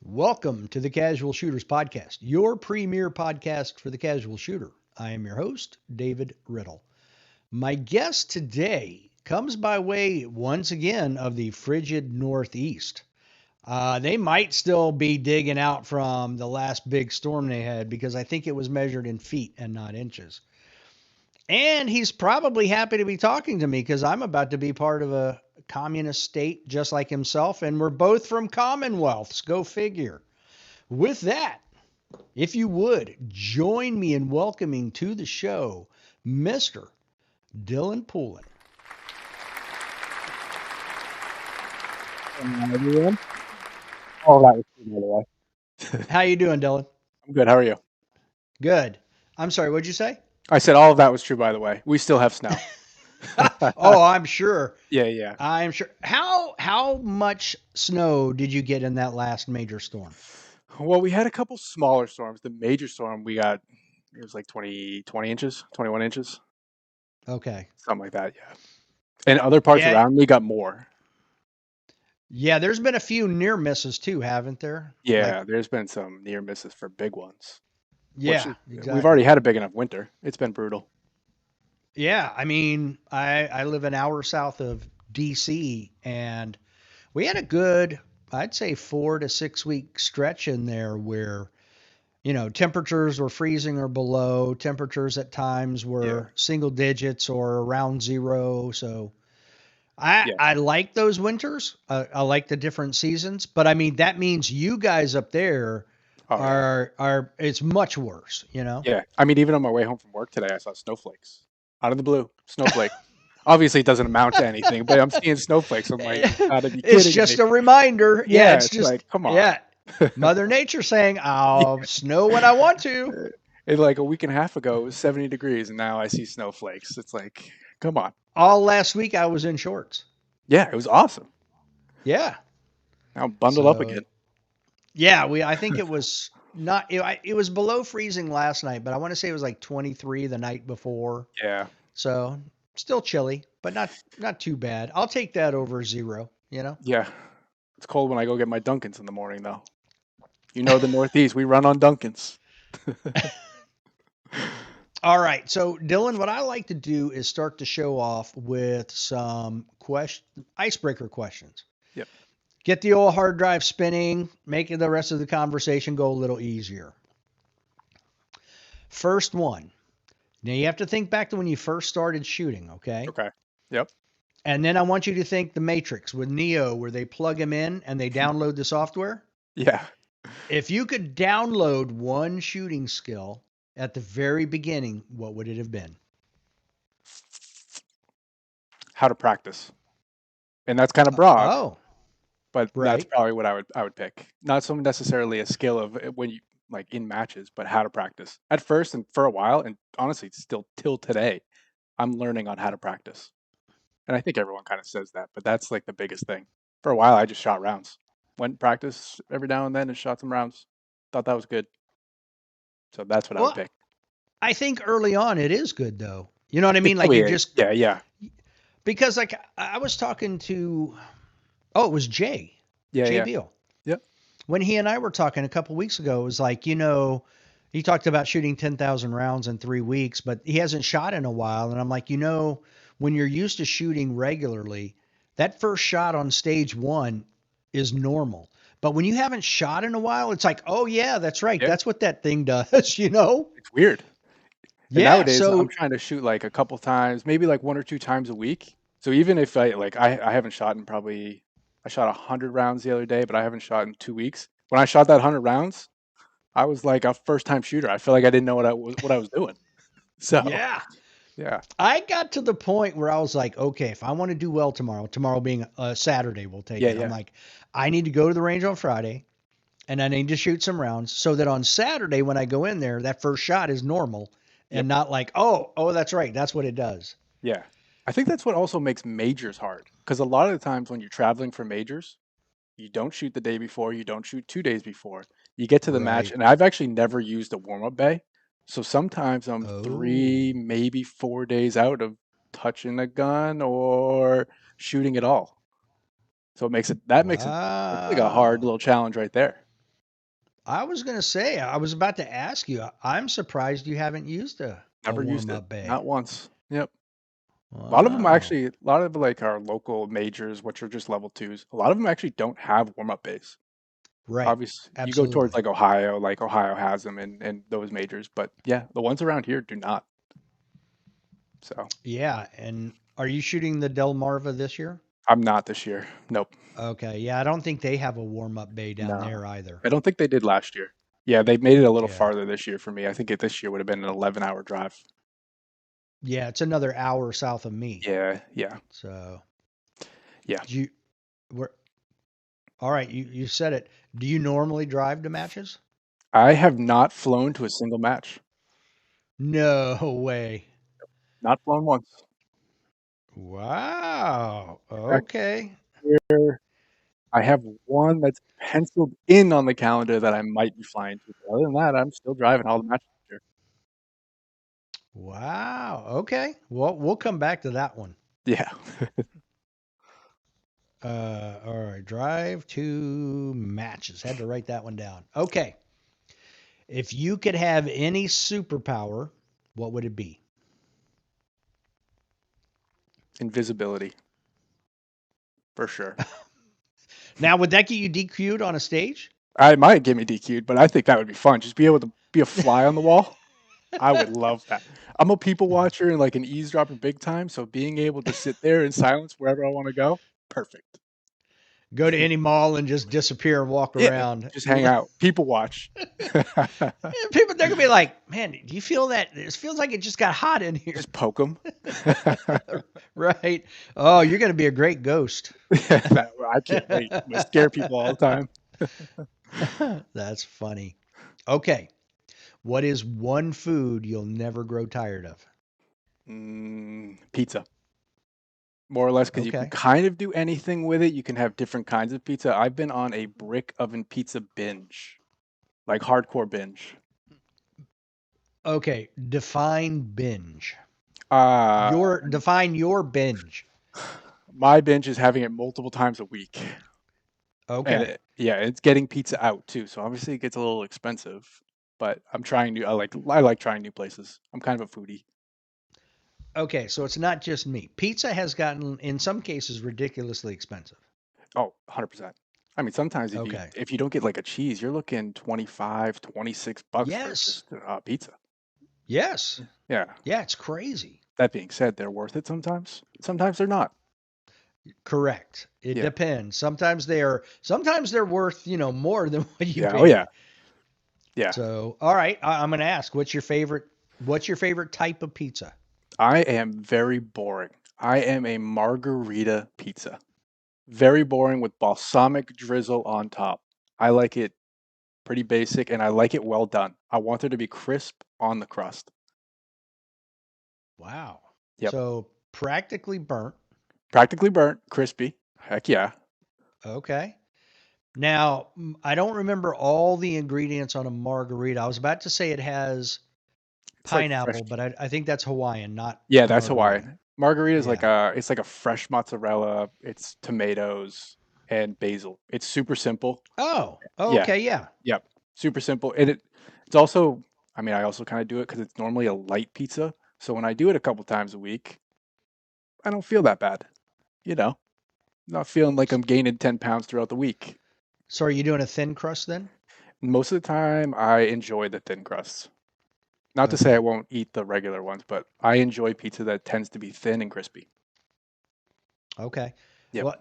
Welcome to the Casual Shooters Podcast, your premier podcast for the casual shooter. I am your host, David Riddle. My guest today comes by way, once again, of the frigid Northeast. They might still be digging out from the last big storm they had because I think it was measured in feet and not inches. And he's probably happy to be talking to me because I'm about to be part of a communist state just like himself, and we're both from commonwealths. Go figure. With that, if you would join me in welcoming to the show Mr. Dylan Poulin. Everyone. Oh, that was true, by the way. How you doing, Dylan? I'm good. How are you? Good. I'm sorry, what'd you say? I said all of that was true, by the way. We still have snow. Oh, I'm sure. Yeah, yeah. I'm sure. How much snow did you get in that last major storm? Well, we had a couple smaller storms. The major storm we got, it was like 20 inches, 21 inches, Okay. something like that. Yeah. And other parts Yeah. around me got more. Yeah, there's been a few near misses too, haven't there? Like, Yeah, there's been some near misses for big ones, which yeah, we've already exactly. had a big enough winter. It's been brutal. Yeah, I mean, I live an hour south of DC, and we had a good, I'd say 4 to 6 week stretch in there where, temperatures were freezing or below. Temperatures at times Yeah, were single digits or around zero. So I yeah. I like those winters. I like the different seasons, but I mean that means you guys up there Oh, yeah. are it's much worse, you know? Yeah. I mean, even on my way home from work today, I saw snowflakes out of the blue. Snowflake. Obviously, it doesn't amount to anything, but I'm seeing snowflakes. I'm like, you gotta be It's kidding just me. a reminder. Yeah, Yeah, it's it's just like, come on. yeah. Mother Nature saying, Yeah. "I'll snow when I want to." And like a week and a half ago, it was 70 degrees, and now I see snowflakes. It's like, come on. All last week I was in shorts. Yeah, it was awesome. Yeah. Now I'm bundled up So again. yeah, I think it was not it was below freezing last night, but I want to say it was like 23 the night before. Yeah, So still chilly, but not too bad. I'll take that over zero, you know? yeah. It's cold when I go get my Dunkins in the morning, though. You know, the Northeast, we run on Dunkins. All right. So, Dylan, what I like to do is start the show off with some icebreaker questions. Yep. Get the old hard drive spinning, making the rest of the conversation go a little easier. First one. Now, you have to think back to when you first started shooting, okay? Okay. Yep. And then I want you to think the Matrix with Neo, where they plug him in and they download the software. Yeah. If you could download one shooting skill at the very beginning, what would it have been? How to practice. And that's kind of broad, Oh, but that's right. probably what I would pick. Not so necessarily a skill of when you like in matches, but how to practice. At first and for a while, and honestly, still till today, I'm learning on how to practice. And I think everyone kind of says that, but that's like the biggest thing. For a while, I just shot rounds. Went and practice every now and then and shot some rounds. Thought that was good. So that's what I would Well, pick. I think early on it is good though. You know what I It mean? Like probably you is. just Yeah, yeah, because like I was talking to it was yeah, Jay yeah, Beal. yep, When he and I were talking a couple weeks ago, it was like, he talked about shooting 10,000 rounds in 3 weeks, but he hasn't shot in a while. And I'm like, when you're used to shooting regularly, that first shot on stage one is normal. But when you haven't shot in a while, it's like, oh, yeah, that's right. yeah. That's what that thing does, you know? It's weird. And Yeah. nowadays, I'm So, trying to shoot like a couple times, maybe like 1 or 2 times a week. So even if I haven't shot in probably I shot 100 rounds the other day, but I haven't shot in 2 weeks. When I shot that 100 rounds, I was like a first time shooter. I feel like I didn't know what I was doing. So yeah, yeah, I got to the point where I was like, okay, if I want to do well tomorrow being a Saturday, we'll take yeah, it. I'm yeah, like, I need to go to the range on Friday and I need to shoot some rounds so that on Saturday when I go in there, that first shot is normal yep, and not like, oh, that's right. That's what it does. yeah. I think that's what also makes majors hard because a lot of the times when you're traveling for majors, you don't shoot the day before, you don't shoot 2 days before. You get to the match, Right. and I've actually never used a warm up bay. So sometimes I'm Oh, 3, maybe 4 days out of touching a gun or shooting at all. So it makes it that makes it it's like a hard wow. little challenge right there. I was going to say, I was about to ask you, I'm surprised you haven't used a Never used it, warm-up bay. not once. Yep. A lot of them Wow. actually, a lot of like our local majors, which are just level twos, a lot of them actually don't have warm up bays. Right. Obviously, you go towards Absolutely. like Ohio has them in those majors, but yeah, the ones around here do not. So Yeah. And are you shooting the Delmarva this year? I'm not this year. Nope. Okay. Yeah. I don't think they have a warm-up bay down No, there either. I don't think they did last year. Yeah, they made it a little Yeah. farther this year for me. I think this year would have been an 11-hour drive. Yeah. It's another hour south of me. Yeah, yeah, So yeah. do you, we're, all right. You said it. Do you normally drive to matches? I have not flown to a single match. No way. Not flown once. Wow. Next Okay. year, I have one that's penciled in on the calendar that I might be flying to. But other than that, I'm still driving all the matches this Wow. Okay. Well, we'll come back to that one. year. Yeah. All right. Drive to matches. Had to write that one down. Okay. If you could have any superpower, what would it be? Invisibility, for sure. Now, would that get you DQ'd on a stage? I might get me DQ'd, but I think that would be fun. Just be able to be a fly on the wall. I would love that. I'm a people watcher and like an eavesdropper big time, so being able to sit there in silence wherever I want to go, perfect. Go to any mall and just disappear and walk Yeah, around. just hang out, people watch. People, they're gonna be like, "Man, do you feel that? It feels like it just got hot in here." Just poke them. Right? Oh, you're gonna be a great ghost. I can't wait. I'm gonna scare people all the time. That's funny. Okay. What is one food you'll never grow tired of? Pizza. More or less because you can Okay. kind of do anything with it. You can have different kinds of pizza. I've been on a brick oven pizza binge, like hardcore binge. Okay. Define binge. Uh, Your define your binge. my binge is having it multiple times a week, and Okay. yeah, it's getting pizza out too. So obviously it gets a little expensive, but I'm trying new. I like trying new places. I'm kind of a foodie. Okay. So it's not just me. Pizza has gotten, in some cases, ridiculously expensive. Oh, 100%. I mean, sometimes if you Okay. if you don't get like a cheese, you're looking 25, $26 for Yes. just pizza. Yes. Yeah. Yeah. It's crazy. That being said, they're worth it sometimes. Sometimes they're not. Correct. It Yeah. depends. Sometimes they're worth, more than what you Yeah. Oh yeah. paid. Yeah. So, all right, I'm going to ask, what's your favorite type of pizza? I am very boring. I am a margarita pizza. Very boring with balsamic drizzle on top. I like it pretty basic and I like it well done. I want there to be crisp on the crust. Wow. Yep. So, practically burnt. Practically burnt, crispy. Heck yeah. Okay. Now, I don't remember all the ingredients on a margarita. I was about to say it has It's like fresh. pineapple, but I think that's Hawaiian, not Yeah, that's margarita. Hawaiian. Margarita is Yeah. it's like a fresh mozzarella. It's tomatoes and basil. It's super simple. Oh, Yeah. okay, yeah. Yep. Super simple. And it's also, I mean, I also kind of do it because it's normally a light pizza. So when I do it a couple times a week, I don't feel that bad. You know, not feeling like I'm gaining 10 pounds throughout the week. So, are you doing a thin crust then? Most of the time, I enjoy the thin crusts. Not to say I Okay. won't eat the regular ones, but I enjoy pizza that tends to be thin and crispy. Okay. Yep. Well,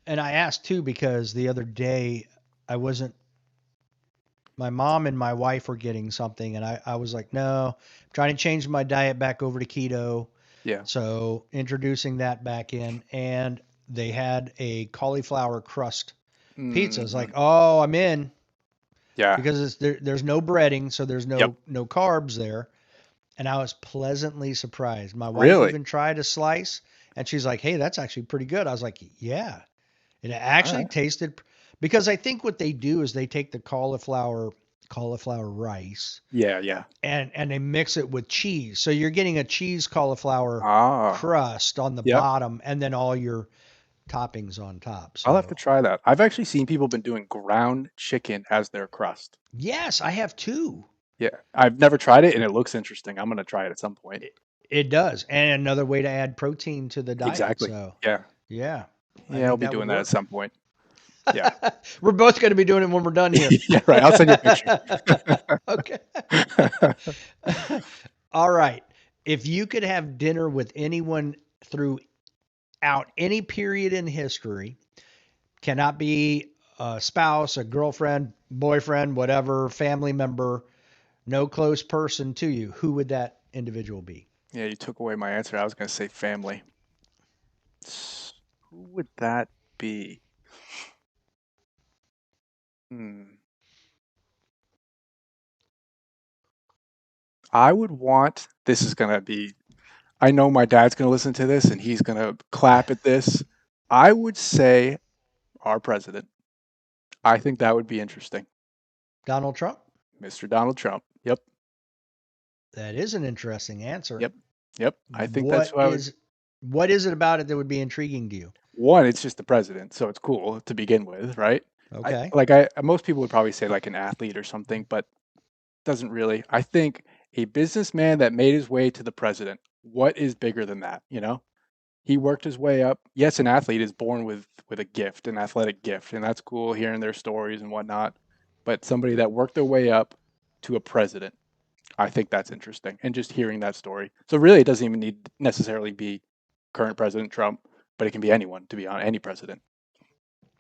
and I asked too because the other day I wasn't my mom and my wife were getting something, and I was like, no, I'm trying to change my diet back over to keto. Yeah. So introducing that back in, and they had a cauliflower crust pizza. It's Hmm. like, oh, I'm in Yeah. because there's no breading, so there's Yep. no carbs there. And I was pleasantly surprised. My wife Really? even tried a slice, and she's like, hey, that's actually pretty good. I was like, yeah. It All actually right. tasted because I think what they do is they take the cauliflower rice Yeah. Yeah. and they mix it with cheese. So you're getting a cheese cauliflower Ah. crust on the Yep. bottom and then all your toppings on top. I'll have to So try that. I've actually seen people been doing ground chicken as their crust. yes, I have two. Yeah, I've never tried it, and it looks interesting. I'm gonna try it at some point. It does, and another way to add protein to the diet. Exactly. So Yeah. yeah, I Yeah, I'll think be that would doing that at work. some point. Yeah. We're both going to be doing it when we're done here. Yeah, right. I'll send you a picture. Okay. All right. If you could have dinner with anyone throughout any period in history, cannot be a spouse, a girlfriend, boyfriend, whatever, family member, no close person to you, who would that individual be? Yeah, you took away my answer. I was gonna say family. Who would that be? Hmm. I would want, this is gonna be, I know my dad's gonna listen to this and he's gonna clap at this. I would say our president. I think that would be interesting. Donald Trump? Mr. Donald Trump. Yep. That is an interesting answer. Yep. Yep. I think that's What who I would. is what is it about it that would be intriguing to you? One, it's just the president, so it's cool to begin with, right? Okay. I most people would probably say like an athlete or something, but doesn't really. I think a businessman that made his way to the president. What is bigger than that? You know, he worked his way up. Yes, an athlete is born with a gift, an athletic gift, and that's cool hearing their stories and whatnot. But somebody that worked their way up to a president, I think that's interesting, and just hearing that story. So really, it doesn't even need necessarily be current President Trump, but it can be anyone. To be honest, any president.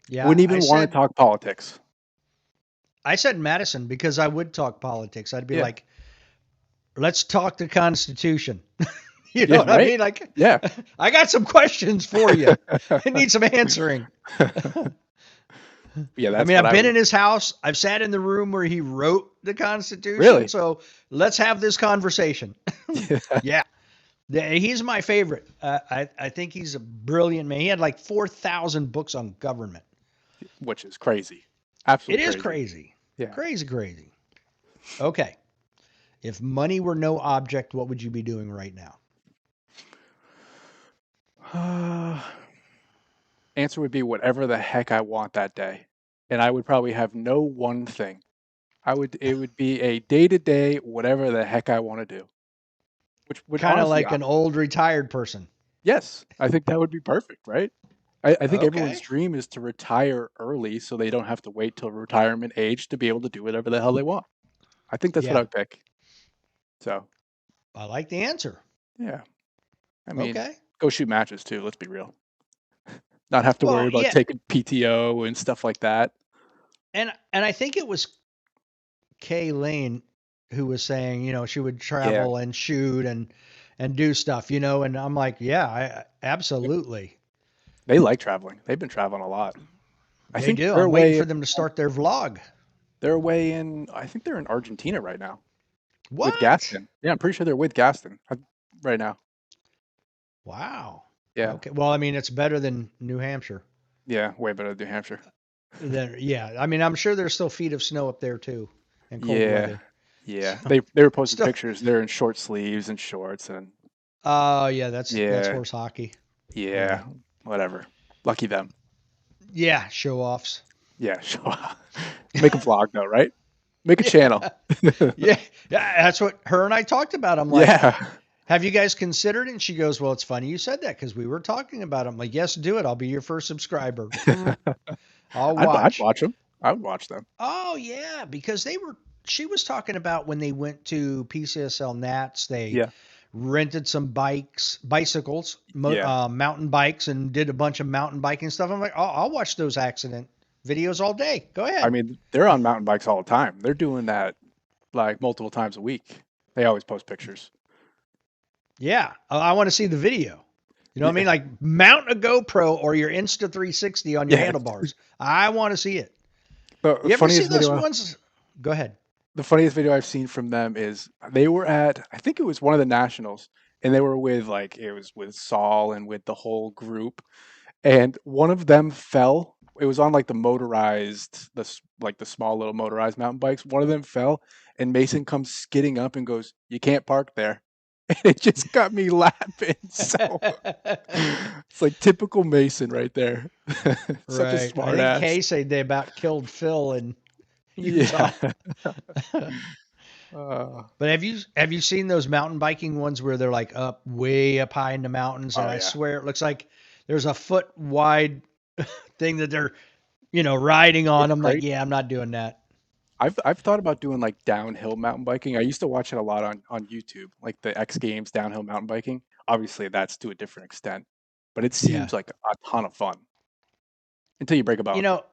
Yeah, Wouldn't even want to talk politics. I said Madison because I would talk politics. I'd be Yeah, like, let's talk the Constitution. You know yeah, what I right. mean? Like, Yeah, I got some questions for you. I need some answering. yeah. I That's mean, what I've I been would. in his house. I've sat in the room where he wrote the Constitution. Really? So let's have this conversation. Yeah. Yeah. He's my favorite. I think he's a brilliant man. He had like 4,000 books on government. Which is crazy. It Absolutely is crazy. crazy. Yeah. Crazy, crazy. Okay. If money were no object, what would you be doing right now? Answer would be whatever the heck I want that day. And I would probably have no one thing. It would be a day to day, whatever the heck I want to do. Which would Kind of honestly, like an old retired person. yes, I think that would be perfect, right? I think everyone's Okay. dream is to retire early so they don't have to wait till retirement age to be able to do whatever the hell they want. I think that's what I Yeah. would pick. So, I like the answer. yeah. I mean, Okay. go shoot matches too, let's be real. Not have to worry Well, about yeah. taking PTO and stuff like that. And I think it was Kay Lane who was saying, she would Yeah. travel and shoot and do stuff, and I'm like, yeah, absolutely. They like traveling. They've been traveling a lot. I They think do. they're I'm waiting away for them to start their vlog. they're away in I think they're in Argentina right now with What? Gaston. Yeah, I'm pretty sure they're with Gaston right now. Wow. Yeah. Okay. Well, I mean, it's better than New Hampshire. Yeah, way better than New Hampshire. Then yeah, I mean, I'm sure there's still feet of snow up there too, and cold Yeah. weather. Yeah. So They were posting still, pictures. They're in short sleeves and shorts and oh yeah, that's yeah. horse hockey. Yeah, Yeah. Whatever. Lucky them. yeah, show offs. Yeah, sure. Make a vlog though, right? Make a Yeah, channel. yeah, yeah. That's what her and I talked about. I'm like, Yeah. have you guys considered it? And she goes, well, it's funny you said that because we were talking about it. I'm like, yes, do it. I'll be your first subscriber. I'll I'd watch. watch them. I would watch them. Oh yeah, because she was talking about when they went to PCSL Nats, they Yeah. rented some bicycles, Yeah. mountain bikes, and did a bunch of mountain biking stuff. I'm like, oh, I'll watch those accident videos all day. Go I ahead. mean, they're on mountain bikes all the time. They're doing that like multiple times a week. They always post pictures. Yeah, I want to see the video. You know what I Yeah. mean? Like mount a GoPro or your Insta 360 on your Yeah. handlebars. I want to see it. The You ever see funniest those video ones? Go ahead. the funniest video I've seen from them is they were at I think it was one of the nationals and they were with like it was with Saul and with the whole group and one of them fell. It was on like the motorized like the small little motorized mountain bikes. One of them fell and Mason comes skidding up and goes, "You can't park there." It just got me laughing. So it's like typical Mason right there. Such a Right. I smart think ass. Kay said they about killed Phil in Yeah. Utah. Uh, But have you seen those mountain biking ones where they're like up way up high in the mountains, and oh I yeah. swear it looks like there's a foot wide thing that they're riding on. It's I'm like, great. yeah, I'm not doing that. I've thought about doing like downhill mountain biking. I used to watch it a lot on YouTube, like the X Games downhill mountain biking. Obviously, that's to a different extent, but it Yeah. seems like a ton of fun until you break a You bone. know,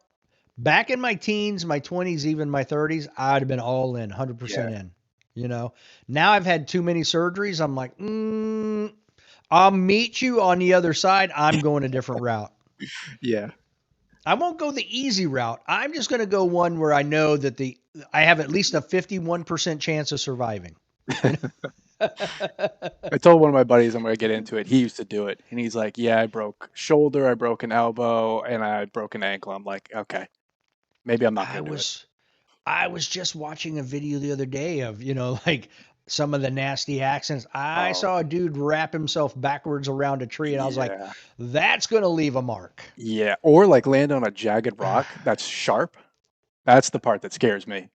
back in my teens, my 20s, even my 30s, I'd have been all in, 100% Yeah. in. Now I've had too many surgeries. I'm like, I'll meet you on the other side. I'm going a different route. Yeah. I won't go the easy route. I'm just going to go one where I know that I have at least a 51% chance of surviving. You know? I told one of my buddies I'm gonna get into it. He used to do it, and he's like, "Yeah, I broke shoulder, I broke an elbow, and I broke an ankle." I'm like, "Okay, maybe I'm not I gonna do it." was I was just watching a video the other day of, like some of the nasty accidents. I Oh, saw a dude wrap himself backwards around a tree and I was like, yeah, that's going to leave a mark. yeah, or like land on a jagged rock that's sharp. That's the part that scares me.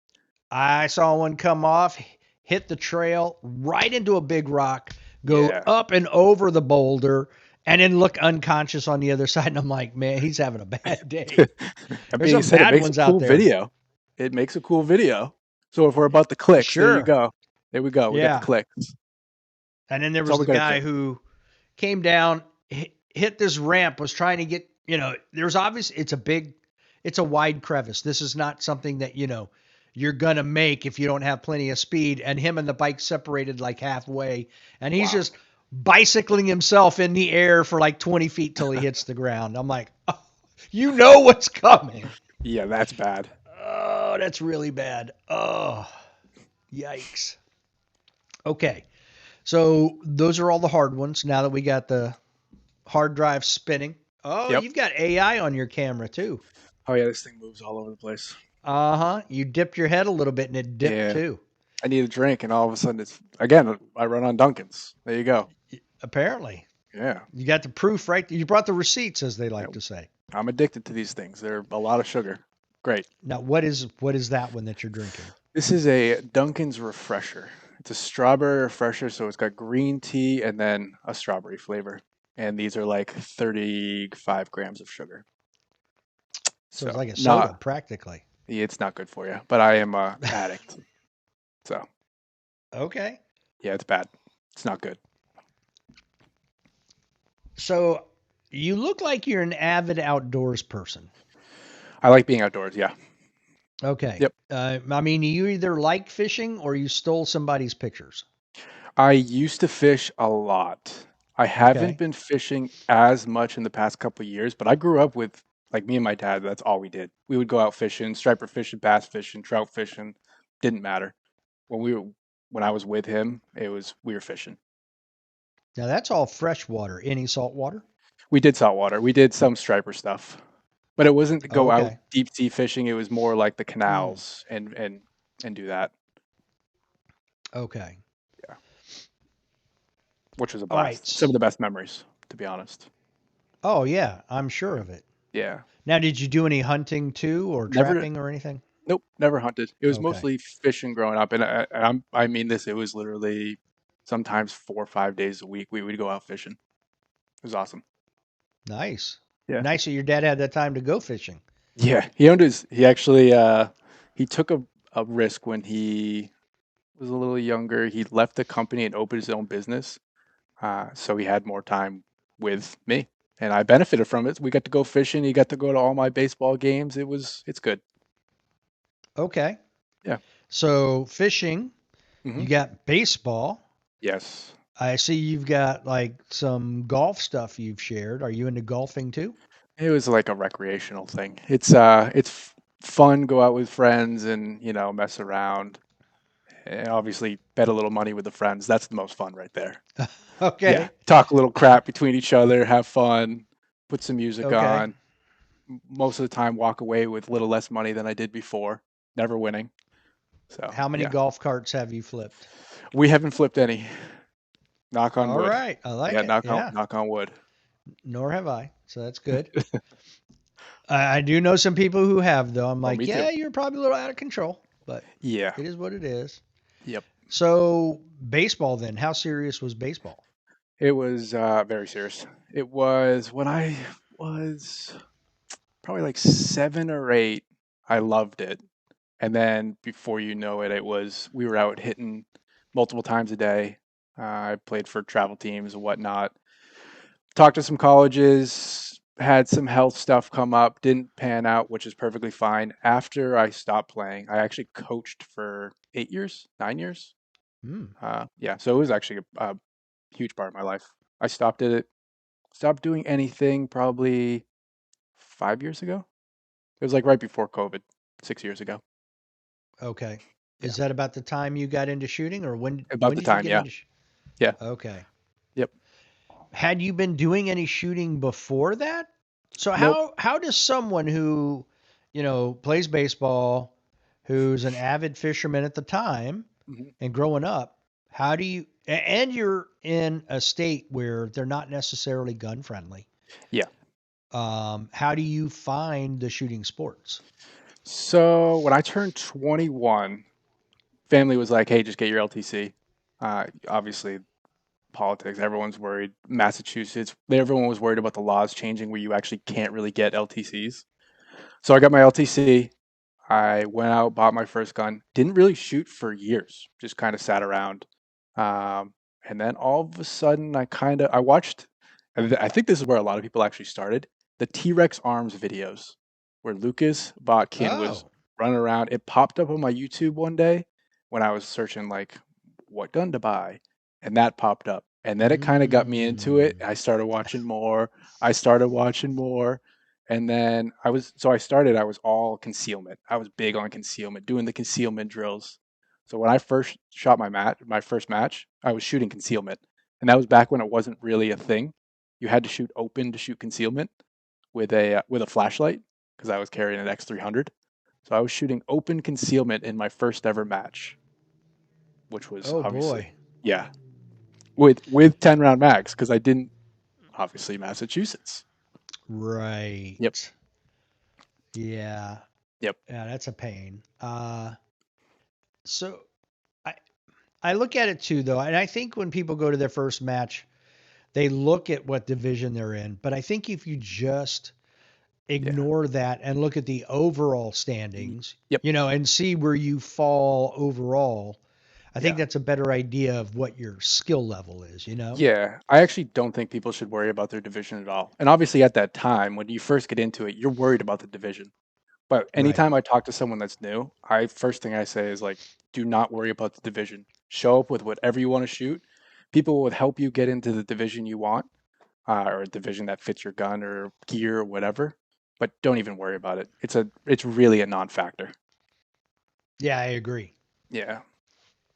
I saw one come off, hit the trail right into a big rock, go Yeah, up and over the boulder, and then look unconscious on the other side. And I'm like, man, he's having a bad day. that There's being some said, it bad makes a ones out cool there. video. It makes a cool video. So if we're about the clicks, there you Sure. go. There we go. We got the Yeah. clicks. And then there That's all was we the got to do. guy who came down, hit this ramp, was trying to get, there's obvious, it's a wide crevice. This is not something that, you're going to make if you don't have plenty of speed. And him and the bike separated like halfway. And he's Wow. just bicycling himself in the air for like 20 feet till he hits the ground. I'm like, oh, you know what's coming. Yeah, that's bad. Oh, that's really bad. Oh, yikes. Okay. So those are all the hard ones. Now that we got the hard drive spinning. Oh, Yep. you've got AI on your camera too. Oh yeah, this thing moves all over the place. Uh-huh. You dipped your head a little bit and it dipped Yeah. too. I need a drink, and all of a sudden it's again. I run on Dunkin's. There you go. Apparently. Yeah. You got the proof right. You brought the receipts, as they Yeah. like to say. I'm addicted to these things. They're a lot of sugar. Great. Now, what is that one that you're drinking? This is a Dunkin's refresher. It's a strawberry refresher, so it's got green tea and then a strawberry flavor. And these are like 35 grams of sugar. So it's So like a soda, not practically. it's not good for you, but I am a addict. So Okay. yeah, it's bad. It's not good. So you look like you're an avid outdoors person. I like being outdoors. Yeah. Okay. Yep. I mean, you either like fishing or you stole somebody's pictures. I used to fish a lot. I haven't Okay. been fishing as much in the past couple of years, but I grew up with like me and my dad, that's all we did. We would go out fishing, striper fishing, bass fishing, trout fishing, didn't matter. When we were when I was with him, it was we were fishing. Now that's all fresh water. Any salt water? We did saltwater. We did some striper stuff. But it wasn't to Oh, go out okay. deep sea fishing, it was more like the Mm, canals and do that. okay. Yeah. Which was a All right. blast. Some of the best memories, to be honest. Oh, yeah, I'm sure of it. Yeah. Now, did you do any hunting too, or Never trapping or anything? Nope, never hunted. It was Okay. mostly fishing growing up, and I mean this. It was literally sometimes 4 or 5 days a week. We would go out fishing. It was awesome. Nice. Yeah, Nice that your dad had that time to go fishing. yeah. He owned his. He actually he took a risk when he was a little younger. He left the company and opened his own business. So he had more time with me, and I benefited from it. We got to go fishing. He got to go to all my baseball games. It's good. Okay. Yeah. So, fishing, Hmm. you got baseball. Yes. I see you've got like some golf stuff you've shared. Are you into golfing too? It was like a recreational thing. It's fun, go out with friends and, mess around. And obviously bet a little money with the friends. That's the most fun right there. Yeah. Okay. Talk a little crap between each other, have fun, put some music Okay. on. Most of the time walk away with a little less money than I did before, never winning. So, How many yeah. golf carts have you flipped? We haven't flipped any. Knock on All wood. right. I like Yeah, it. Yeah. knock on wood. Nor have I. So that's good. I do know some people who have, though. I'm Oh, like, me yeah, too. you're probably a little out of control, but Yeah. it is what it is. Yep. So, baseball then. How serious was baseball? It was very serious. It was when I was probably like 7 or 8. I loved it, and then before you know it, it was we were out hitting multiple times a day. I played for travel teams and whatnot. Talked to some colleges, had some health stuff come up, didn't pan out, which is perfectly fine. After I stopped playing, I actually coached for 8 years, 9 years. Hmm. Yeah, so it was actually a huge part of my life. I stopped doing anything probably 5 years ago. It was like right before COVID, 6 years ago. Okay. Yeah, Is that about the time you got into shooting, or about when the did you time. get Yeah, into? yeah, Okay. yep. Had you been doing any shooting before that? So Nope. how does someone who, plays baseball, who's an avid fisherman at the time Mhm. and growing up, how do you and you're in a state where they're not necessarily gun friendly. Yeah. How do you find the shooting sports? So when I turned 21, family was like, "Hey, just get your LTC." Obviously, politics. Everyone's worried. Massachusetts. Everyone was worried about the laws changing where you actually can't really get LTCs. So I got my LTC. I went out, bought my first gun. Didn't really shoot for years. Just kind of sat around. Um, and then all of a sudden, I watched. I think this is where a lot of people actually started the T-Rex Arms videos, where Lucas Botkin was Oh. running around. It popped up on my YouTube one day when I was searching like what gun to buy, and that popped up. And then it kind of got me into it. Mm. I started watching more. I started watching more. And then I was all concealment. I was big on concealment, doing the concealment drills. So when I first shot my first match, I was shooting concealment. And that was back when it wasn't really a thing. You had to shoot open to shoot concealment with a flashlight because I was carrying an X300. So I was shooting open concealment in my first ever match, which was Oh obviously boy. yeah, with 10 round mags because I didn't obviously Massachusetts. Yep. Right. Yeah. Yep. Yeah, that's a pain. So I I look at it too though, and I think when people go to their first match, they look at what division they're in. But I think if you just Yeah. ignore that and look at the overall Mhm. standings, Yep. and see where you fall overall, I think Yeah. that's a better idea of what your skill level is. Yeah, I actually don't think people should worry about their division at all. And obviously, at that time, when you first get into it, you're worried about the division. But Right. anytime I talk to someone that's new, I first thing I say is like, do not worry about the division. Show up with whatever you want to shoot. People will help you get into the division you want, or a division that fits your gun or gear or whatever. But don't even worry about it. It's really a non-factor. Yeah, I agree. Yeah.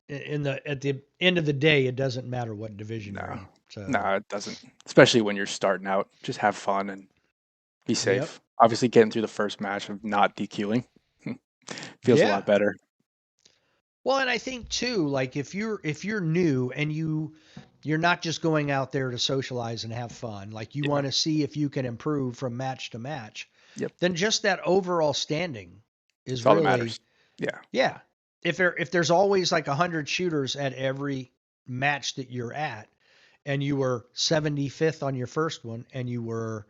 At the end of the day, it doesn't matter what division you're No. in. So, No, it doesn't. Especially when you're starting out. Just have fun and be yep. safe. Obviously, getting through the first match of not DQing feels a Yeah. lot better. Well, and I think too, like if you're new and you're not just going out there to socialize and have fun, like you Yeah. want to see if you can improve from match to match, Yep. then just that overall standing It's is all that really, matters. Yeah. yeah. If there's always like 100 shooters at every match that you're at, and you were 75th on your first one, and you were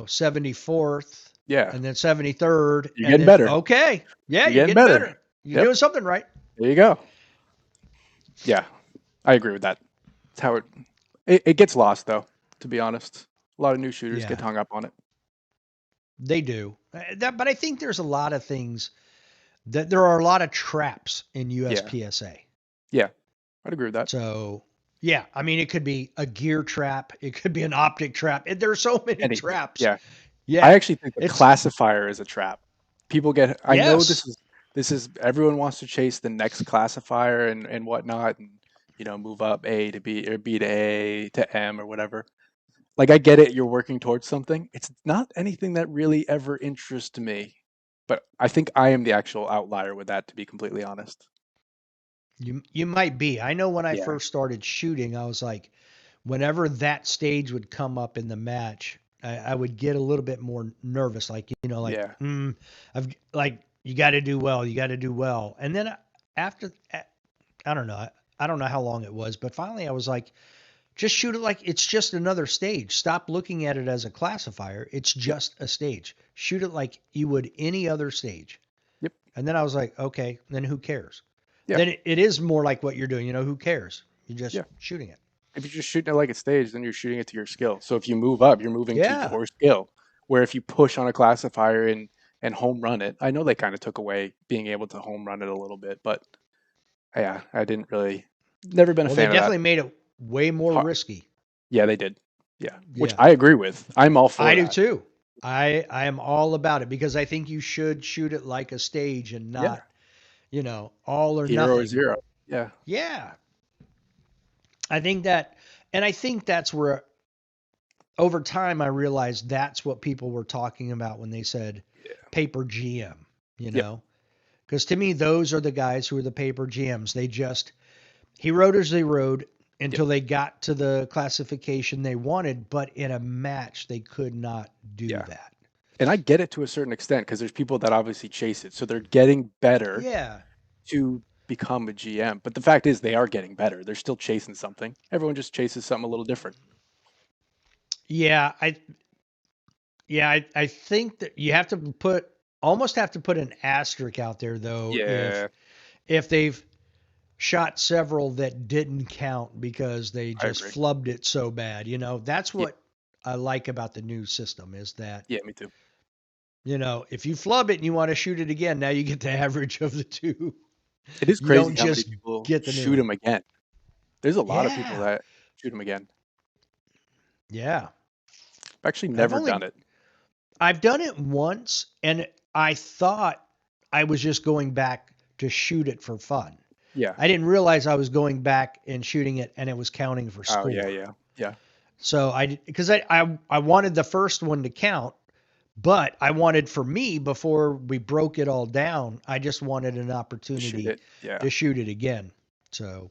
74th, Yeah. and then 73rd, You're and getting then better. okay, yeah, You're you're getting getting better. better. You're Yep. doing something right. There you go. Yeah. I agree with that. It's how it gets lost though, to be honest. A lot of new shooters get Yeah, hung up on it. they do. But I think there's a lot of things that there are a lot of traps in Yeah. USPSA. Yeah. I'd agree with that. So yeah, I mean, it could be a gear trap, it could be an optic trap. There are so many Anything. traps. Yeah. I Yeah, actually think the it's classifier is a trap. I know yes, this is everyone wants to chase the next classifier and whatnot and move up A to B or B to A to M or whatever. Like I get it, you're working towards something. It's not anything that really ever interests me. But I think I am the actual outlier with that, to be completely honest. You might be. I know when I Yeah. first started shooting, I was like, whenever that stage would come up in the match, I would get a little bit more nervous. Like, like, Yeah. I've like, you got to do well. You got to do well. And then after, I don't know. I don't know how long it was, but finally I was like, just shoot it like it's just another stage. Stop looking at it as a classifier. It's Yep. just a stage. Shoot it like you would any other stage. Yep. And then I was like, okay, then who cares? Yeah. Then it is more like what you're doing. Who cares? You're just Yeah. shooting it. If you're just shooting it like a stage, then you're shooting it to your skill. So if you move up, you're moving to Yeah. your skill. Where if you push on a classifier and home run it, I know they kind of took away being able to home run it a little bit, but yeah, I didn't really, never been a Well, they fan of that. definitely made it way more risky. Yeah, they did. Yeah, which Yeah. I agree with. I'm all for I do that. too. I am all about it because I think you should shoot it like a stage and Yeah, not, all or hero or nothing. zero. Yeah, Yeah. I think that, and I think that's where over time I realized that's what people were talking about when they said yeah, paper GM, yep, because to me, those are the guys who are the paper GMs. He rode as they rode yep, until they got to the classification they wanted, but in a match, they could not do yeah. that. And I get it to a certain extent because there's people that obviously chase it, so they're getting better Yeah. to become a GM. But the fact is, they are getting better. They're still chasing something. Everyone just chases something a little different. Yeah. I think that you have to almost have to put an asterisk out there though, Yeah, if they've shot several that didn't count because they I just agree. flubbed it so bad. That's Yeah, what I like about the new system is that, yeah, me too. if you flub it and you want to shoot it again, now you get the average of the two. It is You crazy don't how many just people get the new shoot one. him again. There's a lot of people Yeah. that shoot him again. Yeah. I've actually I've never done only it. I've done it once and I thought I was just going back to shoot it for fun. Yeah. I didn't realize I was going back and shooting it and it was counting for Oh, yeah, score. yeah, yeah. So because I wanted the first one to count, but I wanted for me before we broke it all down, I just wanted an To shoot opportunity it. Yeah. to shoot it again. So,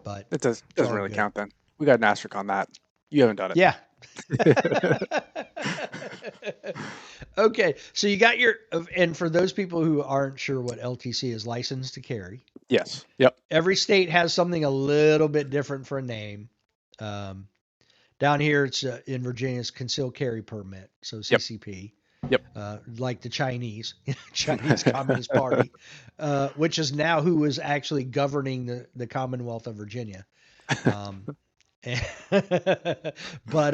but It it's doesn't all really good. count then. We got an asterisk on that. You haven't done Yeah. it. Okay, so you got and for those people who aren't sure what LTC is, licensed to carry, Yes. Yep. every state has something a little bit different for a name. Um, Down here, it's in Virginia, it's concealed carry permit, so Yep. CCP, Yep. like the Chinese, Chinese Communist Party, which is now who is actually governing the Commonwealth of Virginia. Um, but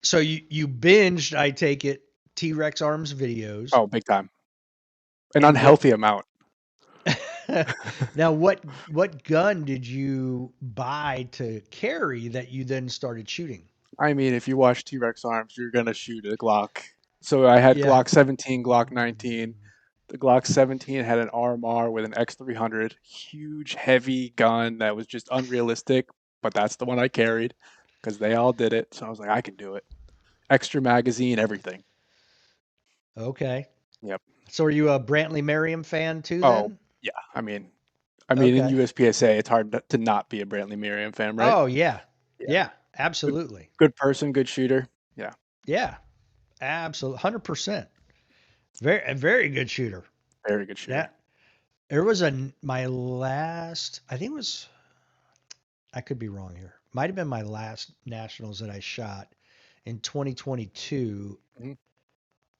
so you binged, I take it, T Rex Arms videos, Oh, big time. An and what? unhealthy amount. Now, what gun did you buy to carry that you then started shooting? I mean, if you watch T-Rex arms, you're gonna shoot a Glock. So I had Yeah. Glock 17, Glock 19. The Glock 17 had an RMR with an X300, huge, heavy gun that was just unrealistic, but that's the one I carried because they all did it. So I was like, I can do it. Extra magazine, everything. Okay. Yep. So are you a Brantley Merriam fan too Oh, then? yeah. I mean, in Okay. USPSA, it's hard to not be a Brantley Merriam fan, right? Oh yeah. Yeah. Yeah, Good, absolutely. good person, good shooter. Yeah. Yeah. Absolutely. 100%. A very good shooter. Very good shooter. That there was my last, I think it was, I could be wrong here. Might have been my last nationals that I shot in 2022. Mhm.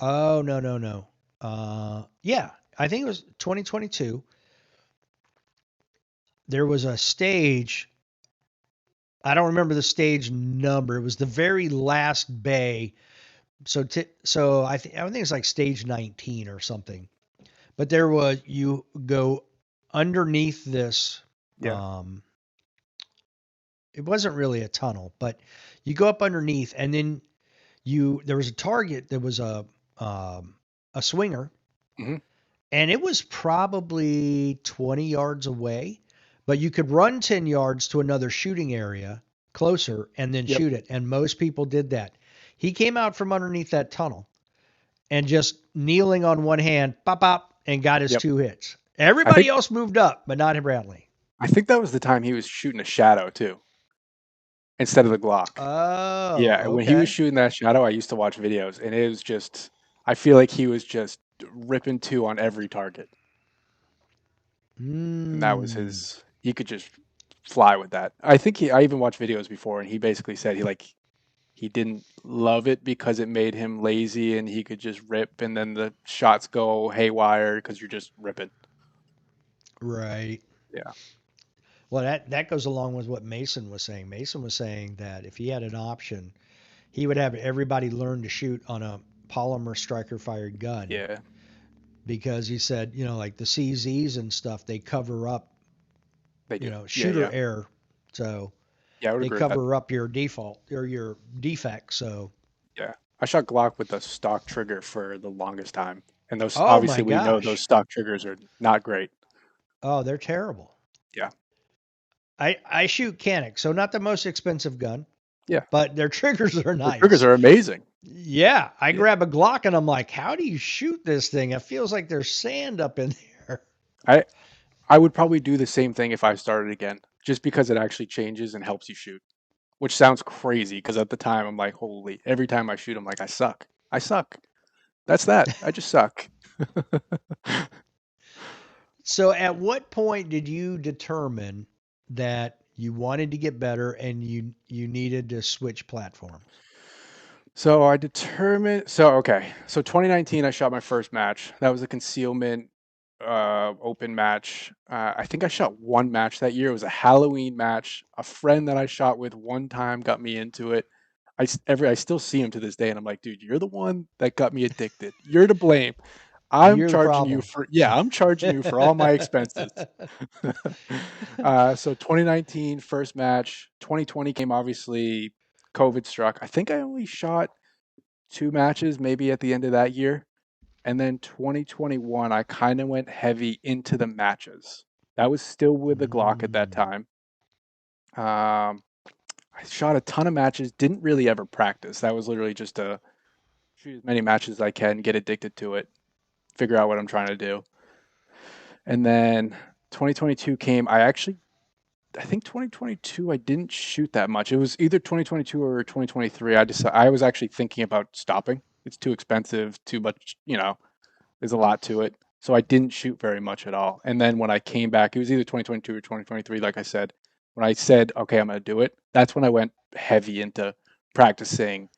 Oh, no, no, no. Yeah, I think it was 2022. There was a stage. I don't remember the stage number. It was the very last bay. So I think it's like stage 19 or something. But there was you go underneath this. Yeah. Um, it wasn't really a tunnel, but you go up underneath, and then there was a target that was a swinger, Hmm. and it was probably 20 yards away, but you could run 10 yards to another shooting area closer and then Yep. shoot it. And most people did that. He came out from underneath that tunnel and just kneeling on one hand, pop, pop, and got his Yep. 2 hits. I Everybody think else moved up, but not Bradley. I think that was the time he was shooting a shadow too, instead of the Glock. Oh, Yeah, when he was okay. shooting that shadow, I used to watch videos, and it was just, I feel like he was just ripping two on every target, and that was Mm, his. He could just fly with that. I think I even watched videos before, and he basically said he didn't love it because it made him lazy, and he could just rip, and then the shots go haywire because you're just ripping. right. Yeah, Well, that goes along with what Mason was saying. Mason was saying that if he had an option, he would have everybody learn to shoot on a polymer striker fired gun yeah, because he said, like the CZs and stuff, they cover up, they do. Yeah, shooter yeah, error. So yeah. I would they agree with that. cover up your default or your defect. So, Yeah, I shot Glock with a stock trigger for the longest time, and those oh my obviously we know those gosh. stock triggers are not great. Oh, they're terrible. Yeah, I shoot Canic, so not the most expensive gun, yeah. but their triggers are The triggers nice. are amazing. Yeah, I Yeah, grab a Glock and I'm like, how do you shoot this thing? It feels like there's sand up in there. I I would probably do the same thing if I started again, just because it actually changes and helps you shoot. Which sounds crazy because at the time I'm like, holy! Every time I shoot, I'm like, I suck. I suck. That's that. I just suck. So, at what point did you determine that you wanted to get better and you needed to switch platforms? So I determined. So okay. So 2019, I shot my first match. That was a concealment open match. I think I shot one match that year. It was a Halloween match. A friend that I shot with one time got me into it. I still see him to this day, and I'm like, dude, you're the one that got me addicted. You're to blame. You're the problem. I'm charging you for all my expenses. So 2019 first match. 2020 came, obviously COVID struck. I think I only shot two matches maybe at the end of that year. And then 2021, I kind of went heavy into the matches. That was still with the Glock at that Mm, time. I shot a ton of matches, didn't really ever practice. That was literally just to shoot as many matches as I can, get addicted to it, figure out what I'm trying to do. And then 2022 came. I think 2022, I didn't shoot that much. It was either 2022 or 2023. I was actually thinking about stopping. It's too expensive, too much, there's a lot to it. So I didn't shoot very much at all. And then when I came back, it was either 2022 or 2023, like I said. When I said, okay, I'm going to do it, that's when I went heavy into practicing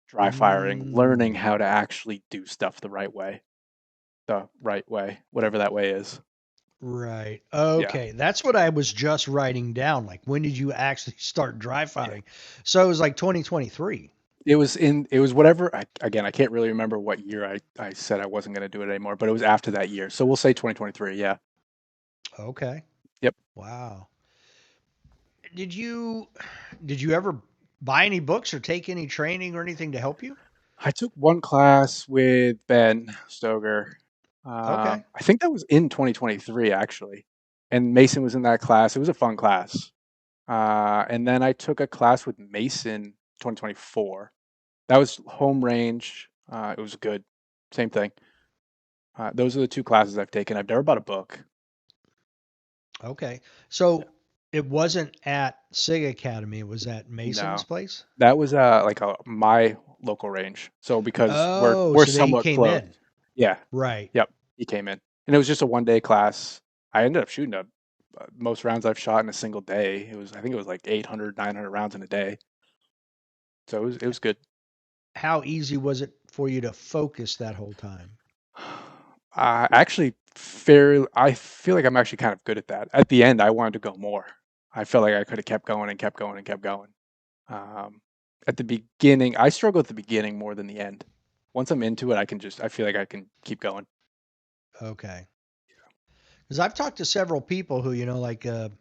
dry firing, learning mm, how to actually do stuff the right way, whatever that way is. right. Yeah. Okay. That's what I was just writing down. Like, when did you actually start dry Yeah. firing? So it was like 2023. It was whatever. Again, I can't really remember what year I said I wasn't going to do it anymore, but it was after that year. So we'll say 2023. Yeah. Okay. Yep. Wow. Did you did you ever buy any books or take any training or anything to help you? I took one class with Ben Stoger. Okay. I think that was in 2023 actually, and Mason was in that class. It was a fun class. And then I took a class with Mason 2024. That was home range. It was good. Same thing. Those are the two classes I've taken. I've never bought a book. Okay. Yeah. So it wasn't at SIG Academy, it was at Mason's No, place? that was like my local range. So because Oh, we're so they somewhat came close. in. Yeah. Right. Yep. He came in, and it was just a 1 day class. I ended up shooting most rounds I've shot in a single day. I think it was like 800, 900 rounds in a day. So it was good. How easy was it for you to focus that whole time? Actually, fairly. I feel like I'm actually kind of good at that. At the end, I wanted to go more. I felt like I could have kept going and kept going and kept going. Um, at the beginning, I struggle at the beginning more than the end. Once I'm into it, I feel like I can keep going. Okay. Because I've talked to several people who, like a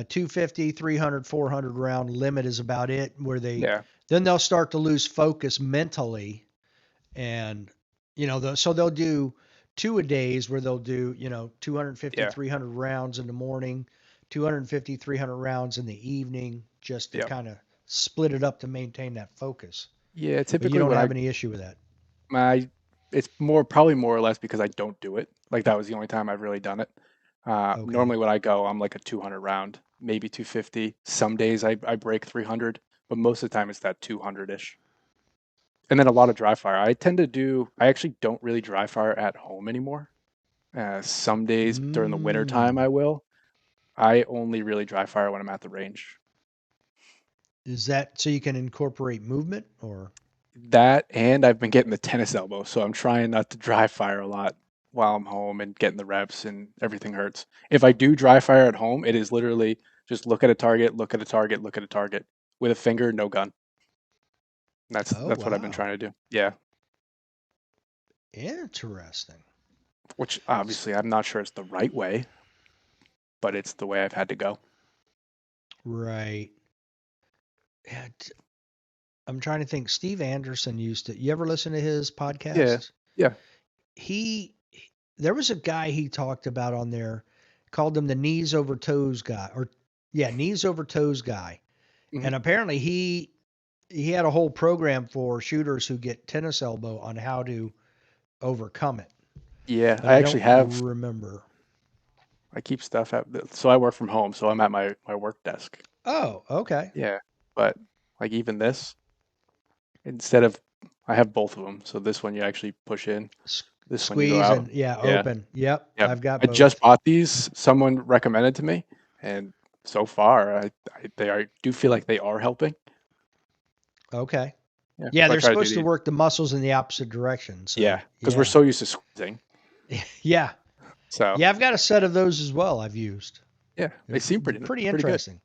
250, 300, 400 round limit is about it, where Yeah, then they'll start to lose focus mentally. And, so they'll do two a days where they'll do, 250, yeah, 300 rounds in the morning, 250, 300 rounds in the evening, just to yeah, kind of split it up to maintain that focus. yeah. But you Typically, don't when have any issue with that. I it's probably more or less because I don't do it. Like that was the only time I've really done it. Okay. Normally when I go, I'm like a 200 round, maybe 250. Some days I break 300, but most of the time it's that 200-ish. And then a lot of dry fire. I actually don't really dry fire at home anymore. Some days during the winter time Mm. I will. I only really dry fire when I'm at the range. Is that so you can incorporate movement or? That and I've been getting the tennis elbow, so I'm trying not to dry fire a lot while I'm home and getting the reps and everything hurts. If I do dry fire at home, it is literally just look at a target, look at a target, look at a target with a finger, no gun. Oh, That's what I've been wow. trying to do. Yeah, Interesting. which S- obviously I'm not sure it's the right way, but it's the way I've had to go. Right. Yeah, I'm trying to think. Steve Anderson used to. You ever listen to his Yeah, podcast? yeah. He, there was a guy he talked about on there, called him the knees over toes guy, or yeah, knees over toes guy. Mhm. And apparently he had a whole program for shooters who get tennis elbow on how to overcome it. Yeah, But I I actually don't have. remember. I keep stuff at. So I work from home, so I'm at my work desk. Oh, okay. Yeah, but like even this, instead of I have both of them. So this one you actually push in. This one you go Squeeze out. and yeah, Yeah, open. Yep, yeah. I've got I just both. bought these. Someone recommended to me, and so far do feel like they are helping. Okay. Yeah, Yeah, so I they're try to do supposed to the work the muscles in the opposite direction. yeah, So because we're yeah, so used to squeezing. yeah, So yeah. I've got a set of those as well. I've used. yeah, they They're seem pretty pretty good. interesting.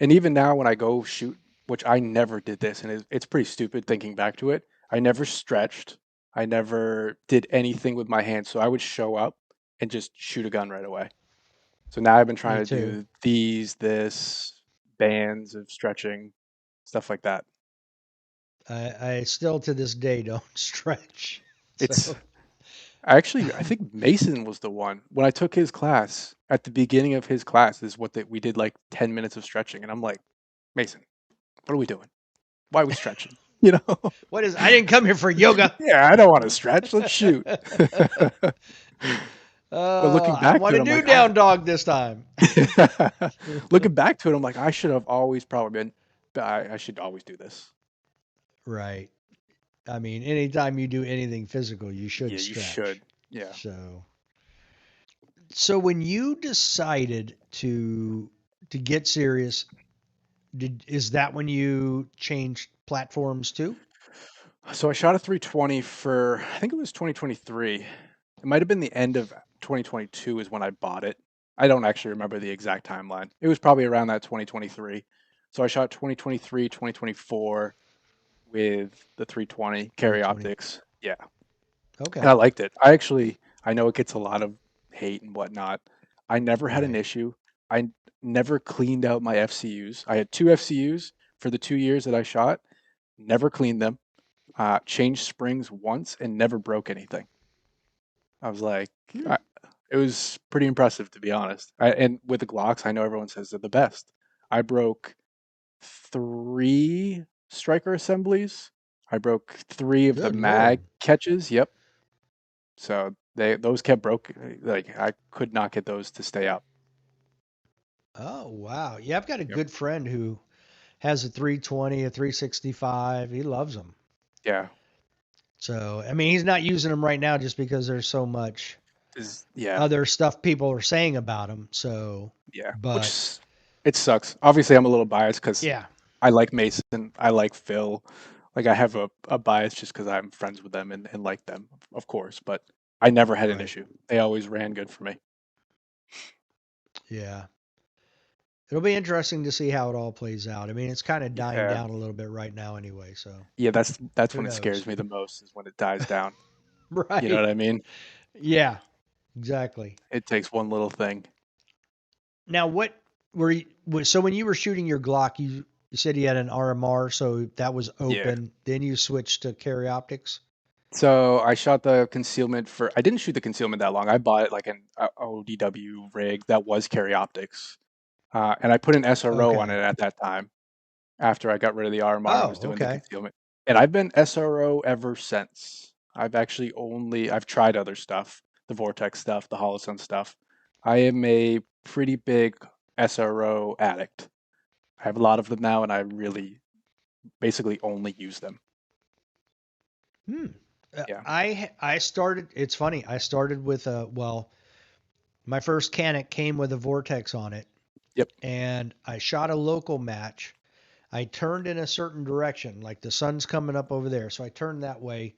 And even now when I go shoot, which I never did this, and it's pretty stupid thinking back to it. I never stretched. I never did anything with my hands. So I would show up and just shoot a gun right away. So now I've been trying Me to too. do this, bands of stretching, stuff like that. I still to this day don't stretch. It's So I think Mason was the one when I took his class at the beginning of his class is we did like 10 minutes of stretching. And I'm like, Mason, what are we doing? Why are we stretching? You know? what is? I didn't come here for yoga. Yeah, I don't want to stretch. Let's shoot. But looking I back want to it, to I'm do like, down dog this time. looking back to it, I'm like, I should have always probably been, I should always do this. Right. I mean, anytime you do anything physical, you should Yeah, you should. stretch. Yeah. So when you decided to get serious, is that when you changed platforms too? So I shot a 320 for, I think it was 2023. It might have been the end of 2022 is when I bought it. I don't actually remember the exact timeline. It was probably around that 2023. So I shot 2023, 2024 with the 320 carry 320. optics. Yeah. And I Okay. liked it. I know it gets a lot of hate and whatnot. I never had an Right. issue. I never cleaned out my FCUs. I had two FCUs for the 2 years that I shot, never cleaned them, changed springs once, and never broke anything. I was like, Hmm. I, it was pretty impressive to be honest. And with the Glocks, I know everyone says they're the best. I broke three striker assemblies. I broke three of the Good mag Lord. catches. Yep. So those kept broke. Like I could not get those to stay up. Oh, wow. Yeah, I've got a Yep. good friend who has a 320, a 365. He loves them. Yeah. So, I mean, he's not using them right now just because there's so much Yeah. other stuff people are saying about them. So, Yeah. but It sucks. Obviously, I'm a little biased because yeah, I like Mason. I like Phil. Like I have a bias just because I'm friends with them and like them, of course. But I never had an right. issue. They always ran good for me. Yeah. It'll be interesting to see how it all plays out. I mean, it's kind of dying Yeah. down a little bit right now anyway. So, Yeah. That's who when it knows? scares me the most is when it dies down. You know Right. what I mean? Yeah, exactly. It takes one little thing. Now, what were you, so when you were shooting your Glock, you said you had an RMR, so that was Yeah. open. Then you switched to carry optics. So I shot the concealment for. I didn't shoot the concealment that long. I bought like an ODW rig that was carry optics, and I put an SRO on it Okay. at that time. After I got rid of the RMR and Oh, was doing the okay. concealment, and I've been SRO ever since. I've tried other stuff, the Vortex stuff, the Holosun stuff. I am a pretty big SRO addict. I have a lot of them now, and I really basically only use them. Hmm. Yeah. I started. It's funny. I started with my first Canic came with a Vortex on it, Yep. and I shot a local match. I turned in a certain direction, like the sun's coming up over there, so I turned that way.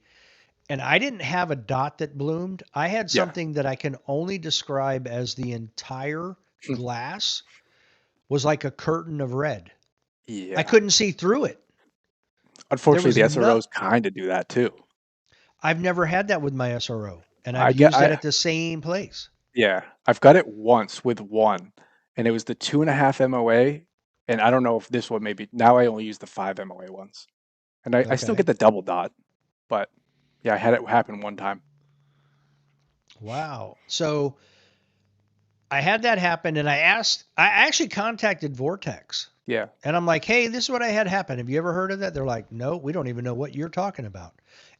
And I didn't have a dot that bloomed. I had Yeah. something that I can only describe as the entire glass was like a curtain of red. I Yeah. couldn't see through it. There Unfortunately, was the no. SROs kind of do that too. I've never had that with my SRO, and I've I get used it I at the same place. Yeah, I've got it once with one, and it was the 2.5 MOA, and I don't know if this one maybe now I only use the 5 MOA ones, and I still Okay. get the double dot, but yeah, I had it happen one time. Wow. So I had that happen, and I actually contacted Vortex, Yeah, and I'm like, hey, this is what I had happen. Have you ever heard of that? They're like, no, we don't even know what you're talking about.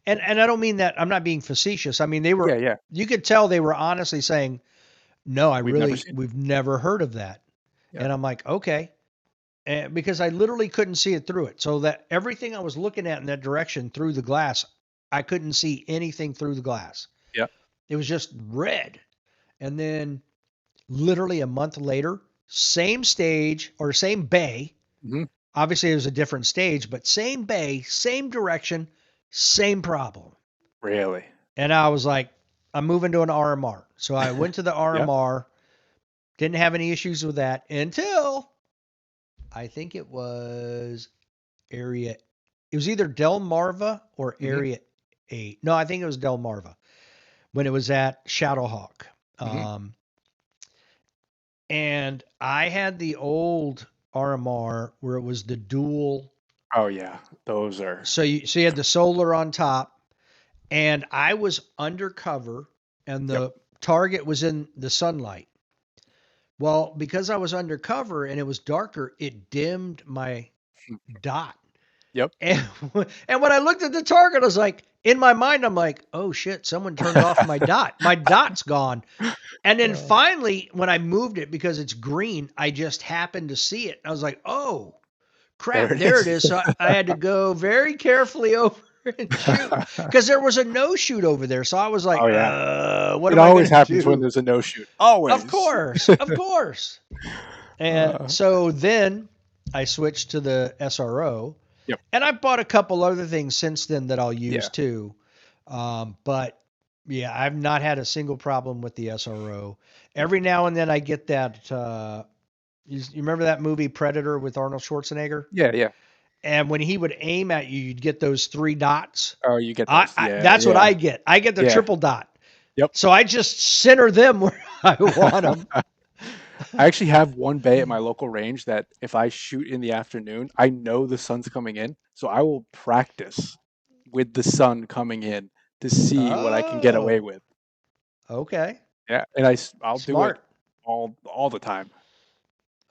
And I don't mean that. I'm not being facetious. I mean, yeah, yeah, you could tell they were honestly saying, no, we've never seen. we've never heard of that. Yeah, And I'm like, okay. And because I literally couldn't see it through it. So that everything I was looking at in that direction through the glass, I couldn't see anything through the glass. yeah, It was just red. And then literally a month later, same stage or same bay. hmm, Obviously, it was a different stage, but same bay, same direction, same problem. really. And I was like, I'm moving to an RMR. So I went to the Yeah, RMR, didn't have any issues with that until I think it was area. It was either Delmarva or hmm, Area 8. No, I think it was Delmarva when it was at Shadowhawk. hmm. Um, and I had the old RMR where it was the dual. Oh yeah, those are. So you had the solar on top, and I was undercover, and Yep. the target was in the sunlight. Well, because I was undercover and it was darker, it dimmed my dot. Yep. And and when I looked at the target, I was like, in my mind, I'm like, oh shit, someone turned off my dot. My dot's gone. And then Uh, finally, when I moved it because it's green, I just happened to see it. I was like, oh there crap, it there it is. is. So I had to go very carefully over and shoot because there was a no shoot over there. So I was like, Oh yeah, what it am I always gonna happens when do? there's a no shoot. Of Always. course, of course. And Uh, so then I switched to the SRO, yep. and I've bought a couple other things since then that I'll use Yeah. too. But yeah, I've not had a single problem with the SRO. Every now and then I get that. You remember that movie Predator with Arnold Schwarzenegger? Yeah. Yeah. And when he would aim at you, you'd get those three dots. Oh, you get those. Yeah. That's what Yeah. I get. I get the Yeah. triple dot. Yep. So I just center them where I want them. I actually have one bay at my local range that if I shoot in the afternoon, I know the sun's coming in, so I will practice with the sun coming in to see what I can get away Oh, with. okay. Yeah, and I'll do it Smart. all the time.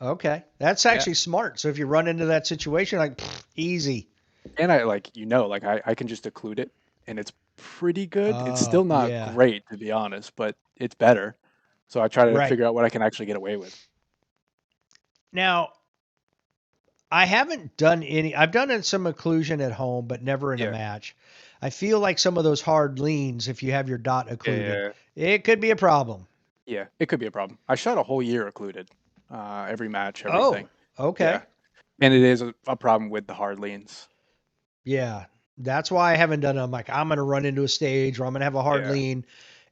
Okay. That's Yeah, actually smart. So if you run into that situation, like easy. and I like like I can just occlude it, and it's pretty good. It's Oh, still not yeah. great to be honest, but it's better. So I try to Right. figure out what I can actually get away with. Now, I haven't done any, I've done some occlusion at home, but never in a Yeah, match. I feel like some of those hard leans, if you have your dot yeah, occluded, yeah. it could be a problem. Yeah, it could be a problem. I shot a whole year occluded, every match, Oh, everything. okay. Yeah, and it is a problem with the hard leans. Yeah. That's why I haven't done it. I'm like, I'm going to run into a stage or I'm going to have a hard Yeah, lean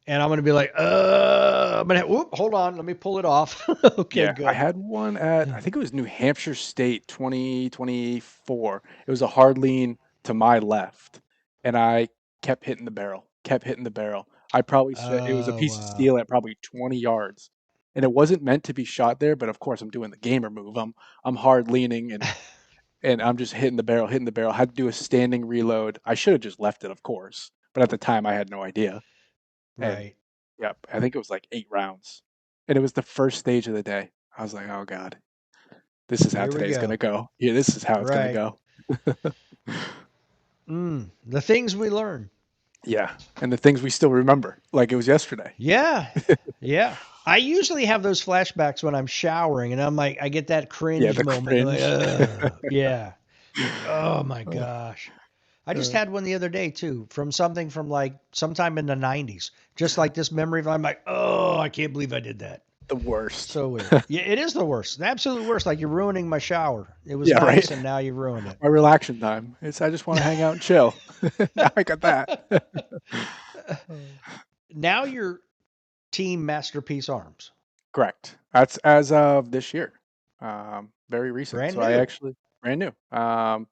and I'm going to be like, I'm going to, whoop, hold on. Let me pull it off. Okay, yeah. I good. had one at I think it was New Hampshire State 2024. It was a hard lean to my left, and I kept hitting the barrel, kept hitting the barrel. I probably said it was a Oh, piece of wow. steel at probably 20 yards, and it wasn't meant to be shot there. But of course, I'm doing the gamer move. I'm hard leaning and I'm just hitting the barrel, hitting the barrel. Had to do a standing reload. I should have just left it, of course, but at the time I had no idea. And Right. yep, I think it was like 8 rounds, and it was the first stage of the day. I was like, oh god, this is how Here we today's gonna go. go. Yeah, this is how it's gonna Right. go. The things we learn. Yeah, and the things we still remember, like it was yesterday. Yeah. Yeah. I usually have those flashbacks when I'm showering and I'm like, I get that Yeah, cringe the moment. I'm like, cringe. yeah. Oh my Uh, gosh. I just uh, had one the other day too, from something from like sometime in the 90s. Just like this memory of, I'm like, oh, I can't believe I did that. the worst. So weird. Yeah, it is the worst. The absolute worst. Like you're ruining my shower. It was Yeah, right. nice and now you ruined it. My relaxation time. It's I just want to hang out and chill. Now I got that. Now you're Team Masterpiece Arms. Correct. That's as of this year. Very recent. Brand So I new. actually brand new.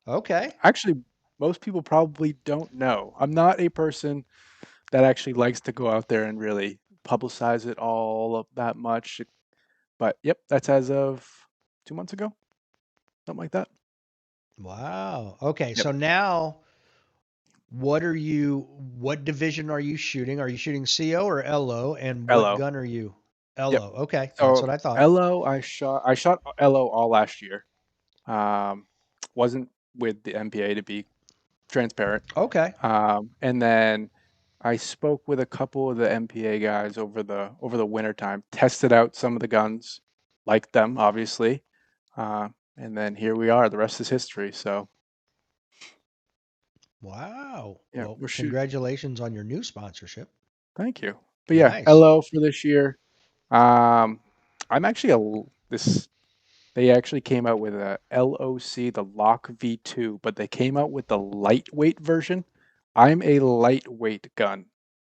Okay. Actually, most people probably don't know. I'm not a person that actually likes to go out there and really publicize it all up that much. But yep, that's as of 2 months ago, something like that. Wow. Okay. Yep. So now what division are you shooting? Are you shooting CO or LO? And what LO. gun are you? Yep. LO. Okay. That's So what I thought. LO, I shot LO all last year. Um, wasn't with the MPA to be transparent. Okay. And then I spoke with a couple of the MPA guys over the winter time, tested out some of the guns, liked them obviously, and then here we are. The rest is history. So Wow. yeah, Well, we're shooting. congratulations on your new sponsorship. Thank you. But yeah, Nice. LO for this year. Um, I'm actually this. They actually came out with a LOC, the Lock V2, but they came out with the lightweight version. I'm a lightweight gun.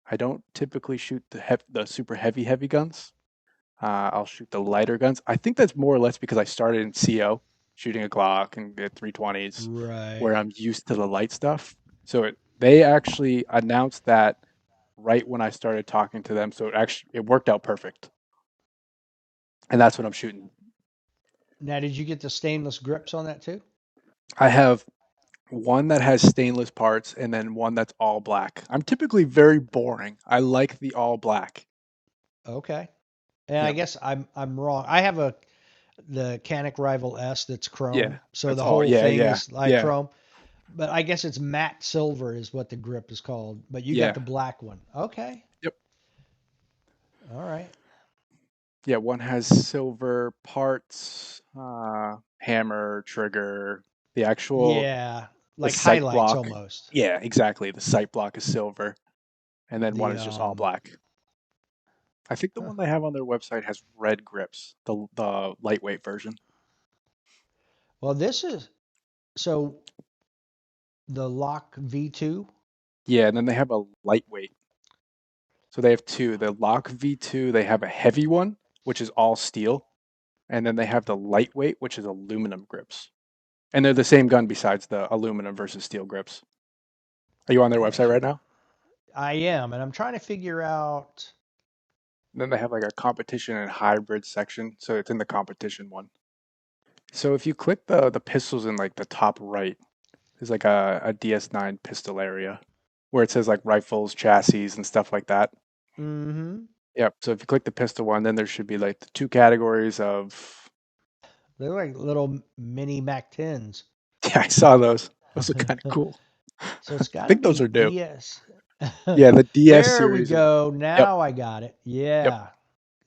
I don't typically shoot the super heavy guns. I'll shoot the lighter guns. I think that's more or less because I started in CO, shooting a Glock and at 320s, Right. where I'm used to the light stuff. So they actually announced that right when I started talking to them. So it worked out perfect, and that's what I'm shooting. Now, did you get the stainless grips on that too? I have one that has stainless parts and then one that's all black. I'm typically very boring. I like the all black. Okay. And I Yep. guess I'm wrong. I have the Canic Rival S that's Yeah. chrome, so That's the all. whole Yeah. thing Yeah. is like Yeah. chrome. But I guess it's matte silver is what the grip is called. But you got Yeah. the black one. Okay. Yep. All right. Yeah. One has silver parts, hammer, trigger, the actual Yeah, the like sight highlights block. almost. Yeah, exactly. The sight block is silver, and then one The is just all black. I think the huh. one they have on their website has red grips, the lightweight version. Well, this is so the Lock V2. Yeah, and then they have a lightweight. So they have two. The Lock V2, they have a heavy one, which is all steel, and then they have the lightweight, which is aluminum grips. And they're the same gun besides the aluminum versus steel grips. Are you on their I'm website right actually now? I am, and I'm trying to figure out. And then they have like a competition and hybrid section, so it's in the competition one. So if you click the pistols in like the top right, there's like a DS9 pistol area where it says like rifles, chassis, and stuff like that. Mm-hmm. Yep. So if you click the pistol one, then there should be like the two categories of. They're like little mini Mac 10s. Yeah, I saw those. Those are kind of cool. So it's I got to think be those are new. DS. Yeah, the DS There we series. go. Yep. Now I got it. Yep. Yeah.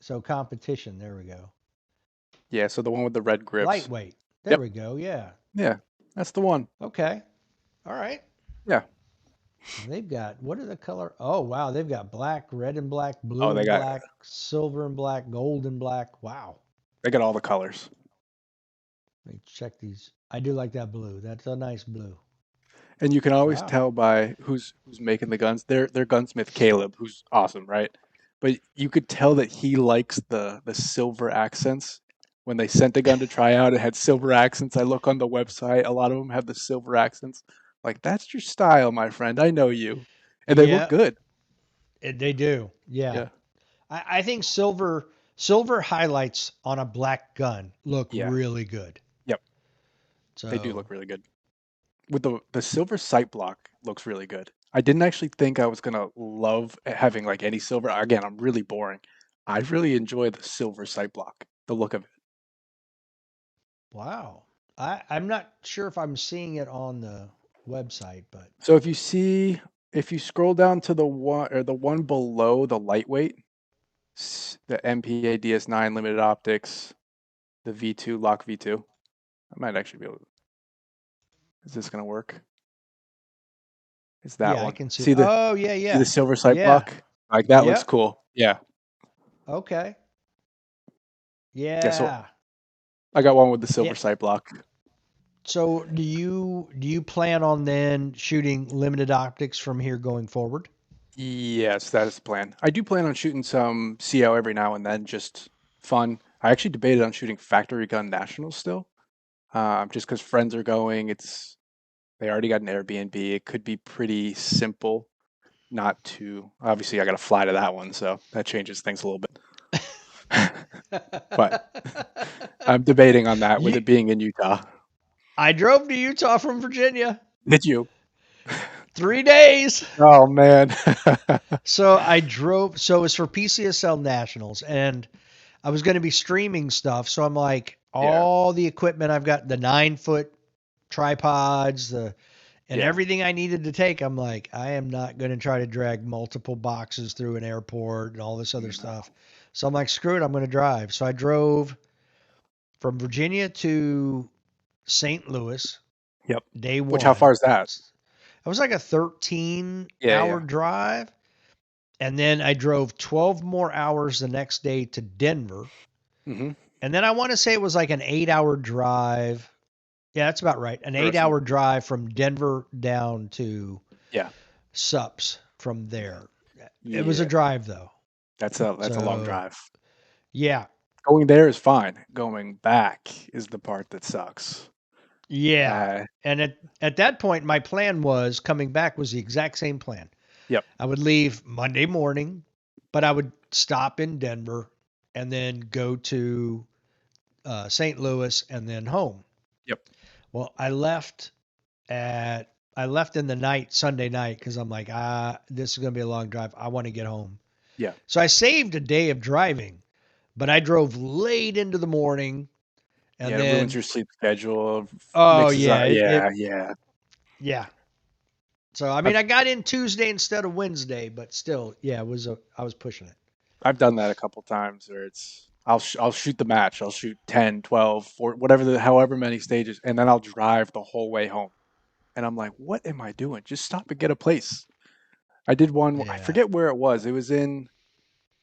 So competition. There we go. Yeah. So the one with the red grips. Lightweight. There Yep. we go. Yeah. Yeah. That's the one. Okay. All right. Yeah. They've got what are the color? Oh wow, they've got black, red and black, Oh, blue they and got black, silver and black, gold and black. Wow. they got all the colors. Let me check these. I do like that blue. That's a nice blue. And you can always Wow. tell by who's making the guns. They're gunsmith Caleb, who's awesome, right? But you could tell that he likes the silver accents. When they sent the gun to try out, it had silver accents. I look on the website, a lot of them have the silver accents. Like that's your style, my friend. I know you, and they look Yeah, good. they do. Yeah. Yeah, I think silver highlights on a black gun look yeah, really good. yep. They do So look really good. With the silver sight block looks really good. I didn't actually think I was gonna love having like any silver. Again, I'm really boring. I really enjoy the silver sight block, the look of it. wow. I'm not sure if I'm seeing it on the website, but So if you see if you scroll down to the one below the lightweight, the MPA DS9 limited optics, the V2 lock V2. I might actually be able to, is this gonna work? It's that Yeah, I one. can see. See the Oh, yeah, see the yeah. silver sight Yeah. block? Like that looks Yep. cool. Yeah. Okay. Yeah, so Yeah. I got one with the Yeah. silver sight block. So do you plan on then shooting limited optics from here going forward? Yes, that is the plan. I do plan on shooting some CO every now and then, just fun. I actually debated on shooting Factory Gun Nationals still, just because friends are going. They already got an Airbnb. It could be pretty simple, not too. Obviously, I got to fly to that one, so that changes things a little bit. But I'm debating on that with You it being in Utah. I drove to Utah from Virginia. Did you? 3 days. Oh man. So I drove. So it's for PCSL Nationals, and I was going to be streaming stuff. So I'm like, Yeah, all the equipment I've got, the 9 foot tripods, and yeah, everything I needed to take. I'm like, I am not going to try to drag multiple boxes through an airport and all this other no, stuff. So I'm like, screw it, I'm going to drive. So I drove from Virginia to St. Louis, yep. day Which how far one. is that? It was like a 13 Yeah, hour yeah. drive. And then I drove 12 more hours the next day to Denver. Mm-hmm. And then I want to say it was like an 8 hour drive. Yeah, that's about right. An Or 8 hour drive from Denver down to yeah, Sups from there. It was a yeah. drive though. That's a long So drive. yeah, Going there is fine. Going back is the part that sucks. yeah. Uh, And at that point, my plan was coming back was the exact same plan. yep, I would leave Monday morning, but I would stop in Denver and then go to St. Louis and then home. yep, Well, I left in the night Sunday night because I'm like, this is gonna be a long drive. I want to get home. yeah, So I saved a day of driving, but I drove late into the morning, yeah. and It ruins then your sleep schedule. oh Mixes up. yeah, Yeah, yeah. yeah. So I mean, I've I got in Tuesday instead of Wednesday, but still, yeah, I was pushing it. I've done that a couple times where I'll shoot the match. I'll shoot 10, 12, 4, whatever however many stages, and then I'll drive the whole way home. And I'm like, what am I doing? Just stop and get a place. I did one. I Yeah, forget where it was. It was in.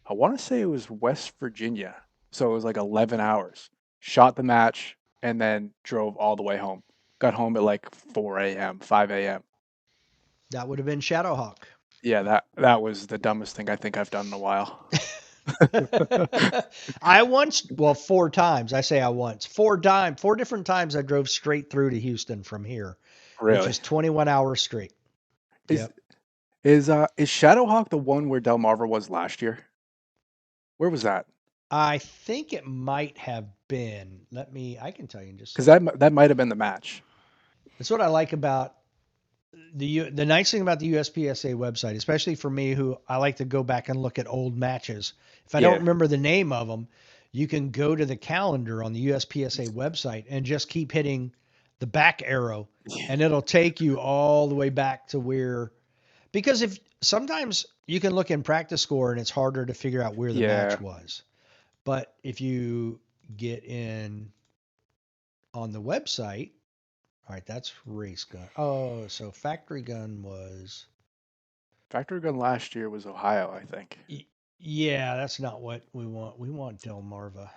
I want to say it was West Virginia. So it was like 11 hours. Shot the match and then drove all the way home. Got home at like 4 a.m., 5 a.m. that would have been Shadowhawk. Yeah, that was the dumbest thing I think I've done in a while. I once, well, 4 times. I say I once, 4 times, 4 different times. I drove straight through to Houston from here, which Really? is 21 hours straight. Is Yep. is Shadowhawk the one where Delmarva was last year? Where was that? I think it might have been. I can tell you in just a Because second. that might have been the match. That's what I like about the nice thing about the USPSA website, especially for me who I like to go back and look at old matches. If I don't Yeah. remember the name of them, you can go to the calendar on the USPSA website and just keep hitting the back arrow and it'll take you all the way back to where because if sometimes you can look in practice score and it's harder to figure out where the match Yeah. was. But if you get in on the website, all right, that's race gun. Oh, so factory gun was Factory Gun last year was Ohio, I think, yeah, that's not what we want. We want Delmarva.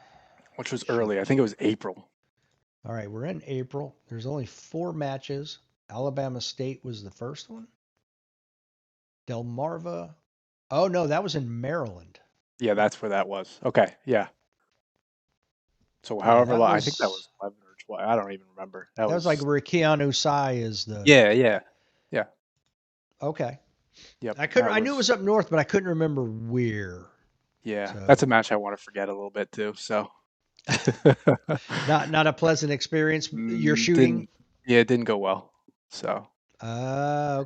which was early. I Shoot. think it was April. All right, we're in April. There's only 4 matches. Alabama State was the first one. Delmarva. Oh no, that was in Maryland. Yeah, that's where that was. Okay, yeah. So Yeah, however long, I think that was 11 or 12. I don't even remember. That that was like was where Keanu Sai is the yeah, yeah, yeah, okay. yep. I That knew it was was up north, but I couldn't remember where. yeah. That's a So match I want to forget a little bit too. So not a pleasant experience. You're shooting. didn't yeah, it didn't go well. So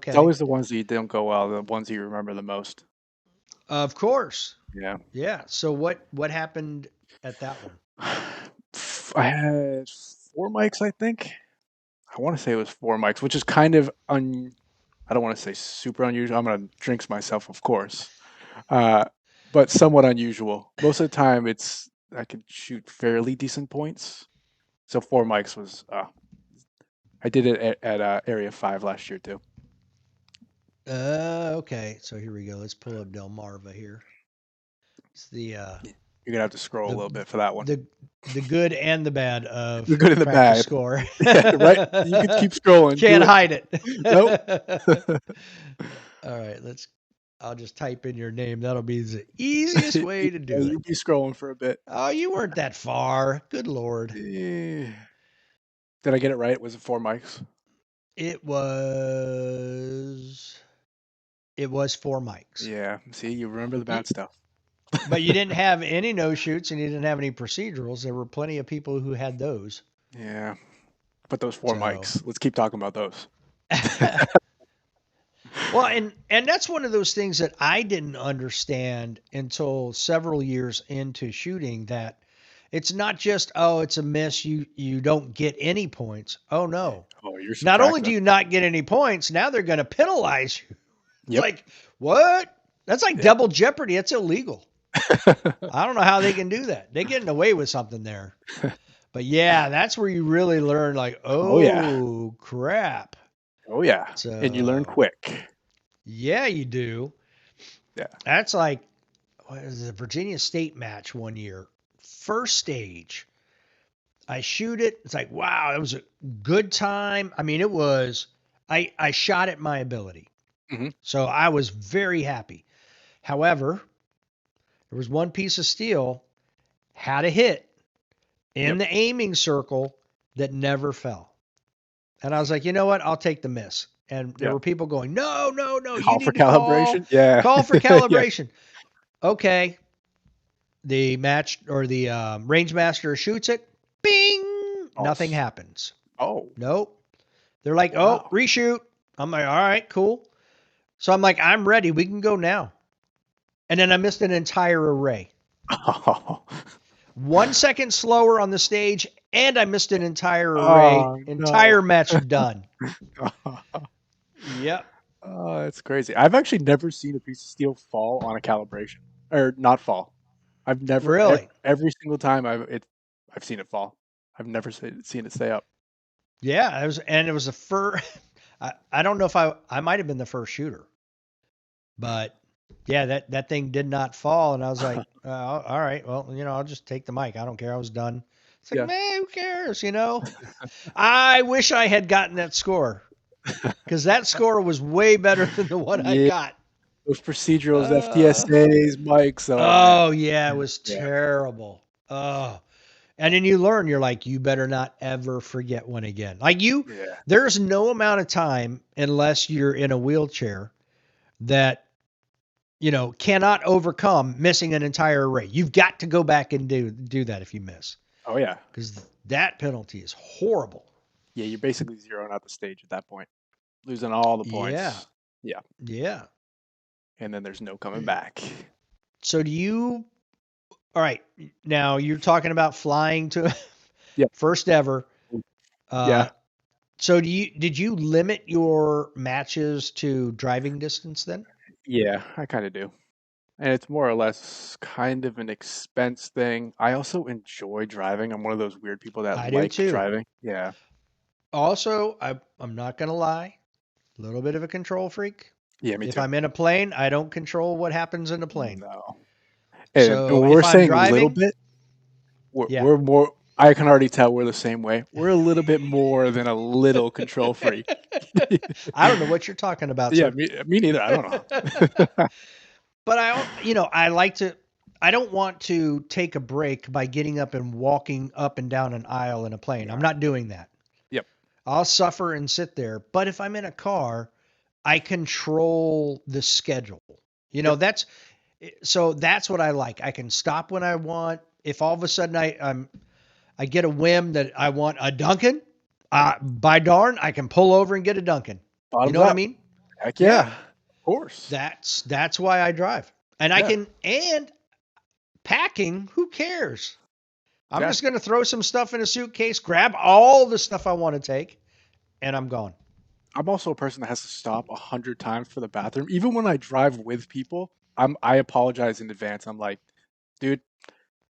it's Okay. always the ones that you don't go well, the ones that you remember the most. Of course. Yeah. Yeah. So what happened at that one? I had 4 mics, I think. I want to say it was 4 mics, which is kind of I don't want to say super unusual. I'm going to jinx myself, of course. Uh, but somewhat unusual. Most of the time, I can shoot fairly decent points. So 4 mics was I did it at Area 5 last year too. Okay. So here we go. Let's pull up Delmarva here. It's You're gonna have to scroll a the little bit for that one. the the good and the bad The of good and the practice bad. score. Yeah, right. You could keep scrolling. Can't Do it. hide Nope. it. All right, I'll just type in your name. That'll be the easiest way to do it. You'll be scrolling for a bit. Oh, you weren't that far. Good Lord. Eh. Did I get it right? Was it 4 mics? It was 4 mics. Yeah. See, you remember the bad stuff. But you didn't have any no-shoots and you didn't have any procedurals. There were plenty of people who had those. Yeah. But those 4 mics. So Let's keep talking about those. well, and that's one of those things that I didn't understand until several years into shooting, that it's not just, oh, it's a miss, you don't get any points. Oh no. Oh, you're Not only subtracting do them. you not get any points, now they're going to penalize you. It's Yep. like, what? That's like Yeah. double jeopardy. That's illegal. I don't know how they can do that. They're getting away with something there. But yeah, that's where you really learn, like, Oh yeah. oh crap. Oh yeah. And you learn So quick. yeah, you do. Yeah. That's like, what is it, Virginia State match one year. First stage. I shoot it. It's like, wow, it was a good time. I mean, it was, I shot at my ability. Mhm. So I was very happy. However, there was one piece of steel, had a hit in Yep. the aiming circle that never fell. And I was like, you know what? I'll take the miss. And there Yep. were people going, no, no, no, you Call for need to calibration. Yeah. call for Yeah. calibration. Okay. The match or the range master shoots it. Bing! Nothing False. happens. Oh. Nope. They're like, oh, Wow. reshoot. I'm like, all right, cool. So I'm like, I'm ready. We can go now. And then I missed an entire array. Oh, 1 second slower on the stage, and I missed an entire array. oh Entire no. match done. Yep. Oh, that's crazy. I've actually never seen a piece of steel fall on a calibration or not fall. I've never Really? every single time I've seen it fall. I've never seen it stay up. Yeah. It was the first. I don't know if I might have been the first shooter, but yeah, that thing did not fall, and I was like, all right, well, I'll just take the mic. I don't care. I was done. It's like, Yeah. man, who cares? I wish I had gotten that score, because that score was way better than the one I Yeah. got. Those procedurals, Uh, FTSAs, mics. Oh man. oh yeah, it was Yeah. terrible. Oh, and then you learn. You're like, you better not ever forget one again. Like Yeah. there's no amount of time, unless you're in a wheelchair, that cannot overcome missing an entire array. You've got to go back and do that if you miss, Oh yeah. because that penalty is horrible. Yeah. You're basically zeroing out the stage at that point, losing all the Yeah. points. Yeah. Yeah. And then there's no coming back. So all right, now you're talking about flying to Yep. first ever. Yeah. So did you limit your matches to driving distance then? Yeah, I kind of do. And it's more or less kind of an expense thing. I also enjoy driving. I'm one of those weird people that I do like too. driving. Yeah. Also, I'm not going to lie, a little bit of a control freak. Yeah, me If too. I'm in a plane, I don't control what happens in the plane. No. And So when we're if I'm saying little driving, bit, yeah. we're more, I can already tell we're the same way. We're a little bit more than a little control freak. I don't know what you're talking about, Yeah, sir. me neither. I don't know. But I don't want to take a break by getting up and walking up and down an aisle in a plane. I'm Yeah. not doing that. Yep. I'll suffer and sit there. But if I'm in a car, I control the schedule. Yep. That's what I like. I can stop when I want. If all of a sudden I get a whim that I want a Dunkin', by darn, I can pull over and get a Dunkin'. You Bottoms know what I up. mean? Heck yeah. Of course. That's why I drive. And I Yeah. and packing, who cares? I'm Yeah. just going to throw some stuff in a suitcase, grab all the stuff I want to take, and I'm gone. I'm also a person that has to stop 100 times for the bathroom. Even when I drive with people, I apologize in advance. I'm like, dude,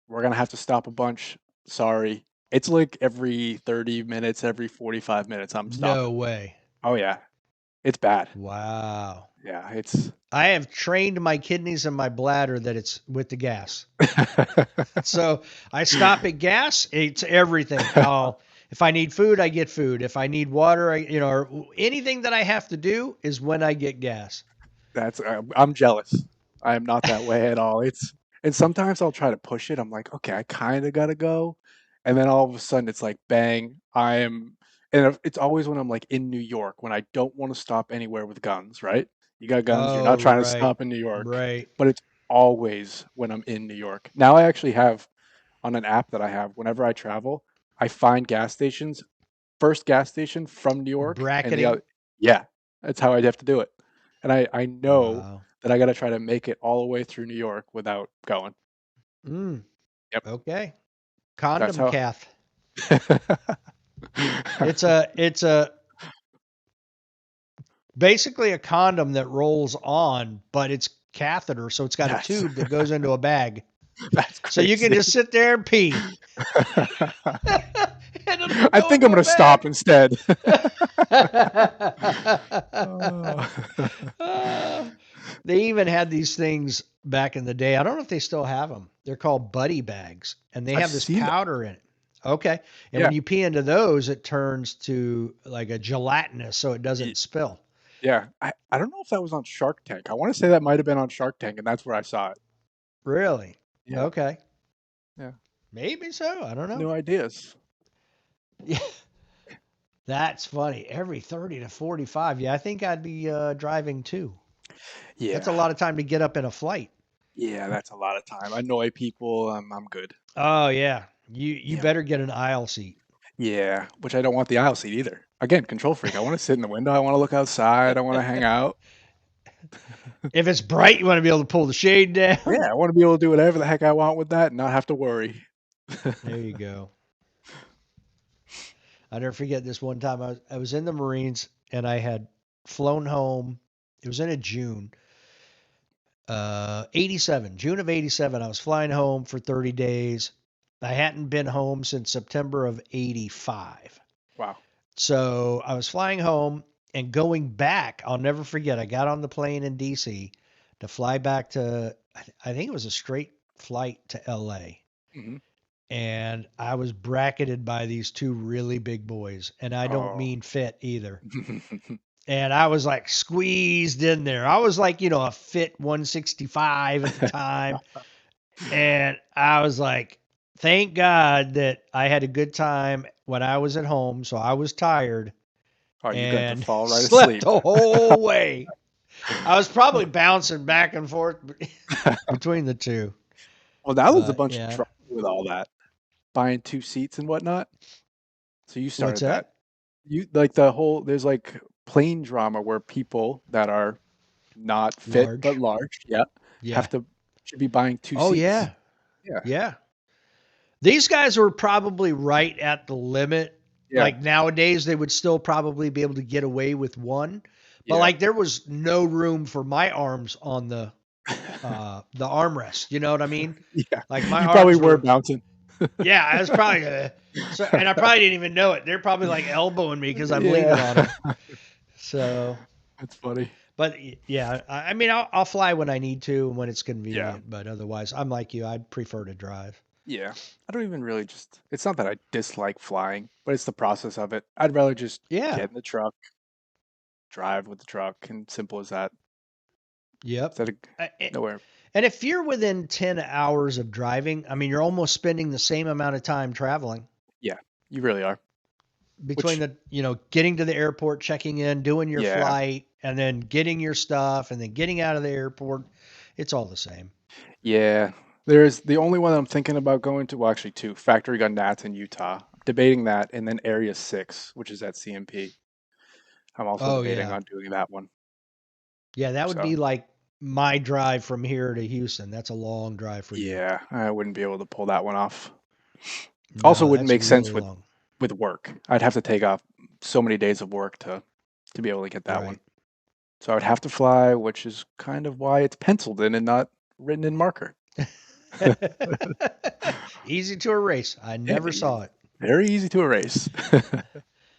we're gonna have to stop a bunch. Sorry. It's like every 30 minutes, every 45 minutes, I'm No stopping. way. Oh yeah, it's bad. Wow. Yeah, it's. I have trained my kidneys and my bladder that it's with the gas. So I stop at gas, it's everything. If I need food, I get food. If I need water, or anything that I have to do is when I get gas. That's I'm jealous. I am not that way at all. It's and sometimes I'll try to push it. I'm like, okay, I kind of gotta go, and then all of a sudden it's like, bang! I am, and it's always when I'm like in New York when I don't want to stop anywhere with guns. Right? You got guns. You're Oh, not trying to right. stop in New York, Right. but it's always when I'm in New York. Now I actually have on an app that I have whenever I travel, I find gas stations. First gas station from New York, and the Bracketing. other. Yeah, that's how I'd have to do it. And I know Wow. that I got to try to make it all the way through New York without going. Mm, Yep, okay. that's Condom how. cath. It's a basically a condom that rolls on, but it's catheter, so it's got a that's tube that goes into a bag. that's So you can crazy. just sit there and pee. And it'll I go think I'm into a gonna stop bag. instead. Oh. They even had these things back in the day. I don't know if they still have them. They're called buddy bags, and they I've have this seen them. powder in it. Okay. And Yeah, when you pee into those, it turns to like a gelatinous so it y- doesn't spill. yeah. I don't know if that was on Shark Tank. I want to say that might have been on Shark Tank, and that's where I saw it. Really? Yeah, Okay. yeah. Maybe so. I don't know. No ideas. Yeah. That's funny. Every 30 to 45. Yeah, I think I'd be driving too. That's a Yeah, lot of time to get up in a flight. yeah. That's a lot of time. Annoy people. I'm good. Oh yeah. You Yeah. better get an aisle seat. Yeah, which I don't want the aisle seat either. Again, control freak. I want to sit in the window. I want to look outside. I want to hang out. If it's bright, you want to be able to pull the shade Yeah, down. I want to be able to do whatever the heck I want with that and not have to worry. There you go. I never forget this one time I was in the Marines and I had flown home. It was in a June, 87, June of 87. I was flying home for 30 days. I hadn't been home since September of 85. Wow. So I was flying home and going back. I'll never forget. I got on the plane in DC to fly back to, I think it was a straight flight to LA. Hmm. And I was bracketed by these two really big boys. And I don't Oh. mean fit either. And I was like squeezed in there. I was like, a fit 165 at the time. And I was like, thank God that I had a good time when I was at home. So I was tired Oh, you got to and fall right slept asleep. the whole way. I was probably bouncing back and forth between the two. Well, that was a But bunch of yeah. trouble with all that, buying two seats and whatnot. So you What's started that. that? You like the whole, there's like plane drama where people that are not fit but Large. large, yeah, have Yeah. to should be buying two Oh, seats. yeah. Yeah. Yeah. These guys were probably right at the limit. Yeah. Like nowadays, they would still probably be able to get away with one, but Yeah. like there was no room for my arms on the armrest. You know what I mean? Yeah. Like my You probably arms were were, bouncing. yeah, I was probably so, and I probably didn't even know it. They're probably like elbowing me because I'm leaning on Yeah. them. So, That's funny. but yeah, I mean, I'll fly when I need to and when it's Yeah. convenient. But otherwise, I'm like you. I'd prefer to drive. Yeah. I don't even really just, it's not that I dislike flying, but it's the process of it. I'd rather just Yeah. get in the truck, drive with the truck, and simple as that. Yep. Instead of I- nowhere. And if you're within 10 hours of driving, I mean, you're almost spending the same amount of time traveling Yeah, you really are. between Which, getting to the airport, checking in, doing your yeah, flight, and then getting your stuff and then getting out of the airport. It's all the same. yeah. There's the only one I'm thinking about going to, well, actually two, Factory Gun Nats in Utah. Debating that, and then Area 6, which is at CMP. I'm also Oh, debating yeah. on doing that one. Yeah, that would So, be like my drive from here to Houston. That's a long drive for you. yeah, I wouldn't be able to pull that one off. Also No, wouldn't that's make sense really with long. work. I'd have to take off so many days of work to to be able to get that one. Right. So I would have to fly, which is kind of why it's penciled in and not written in marker. Easy to erase. I never saw it. Very easy to erase.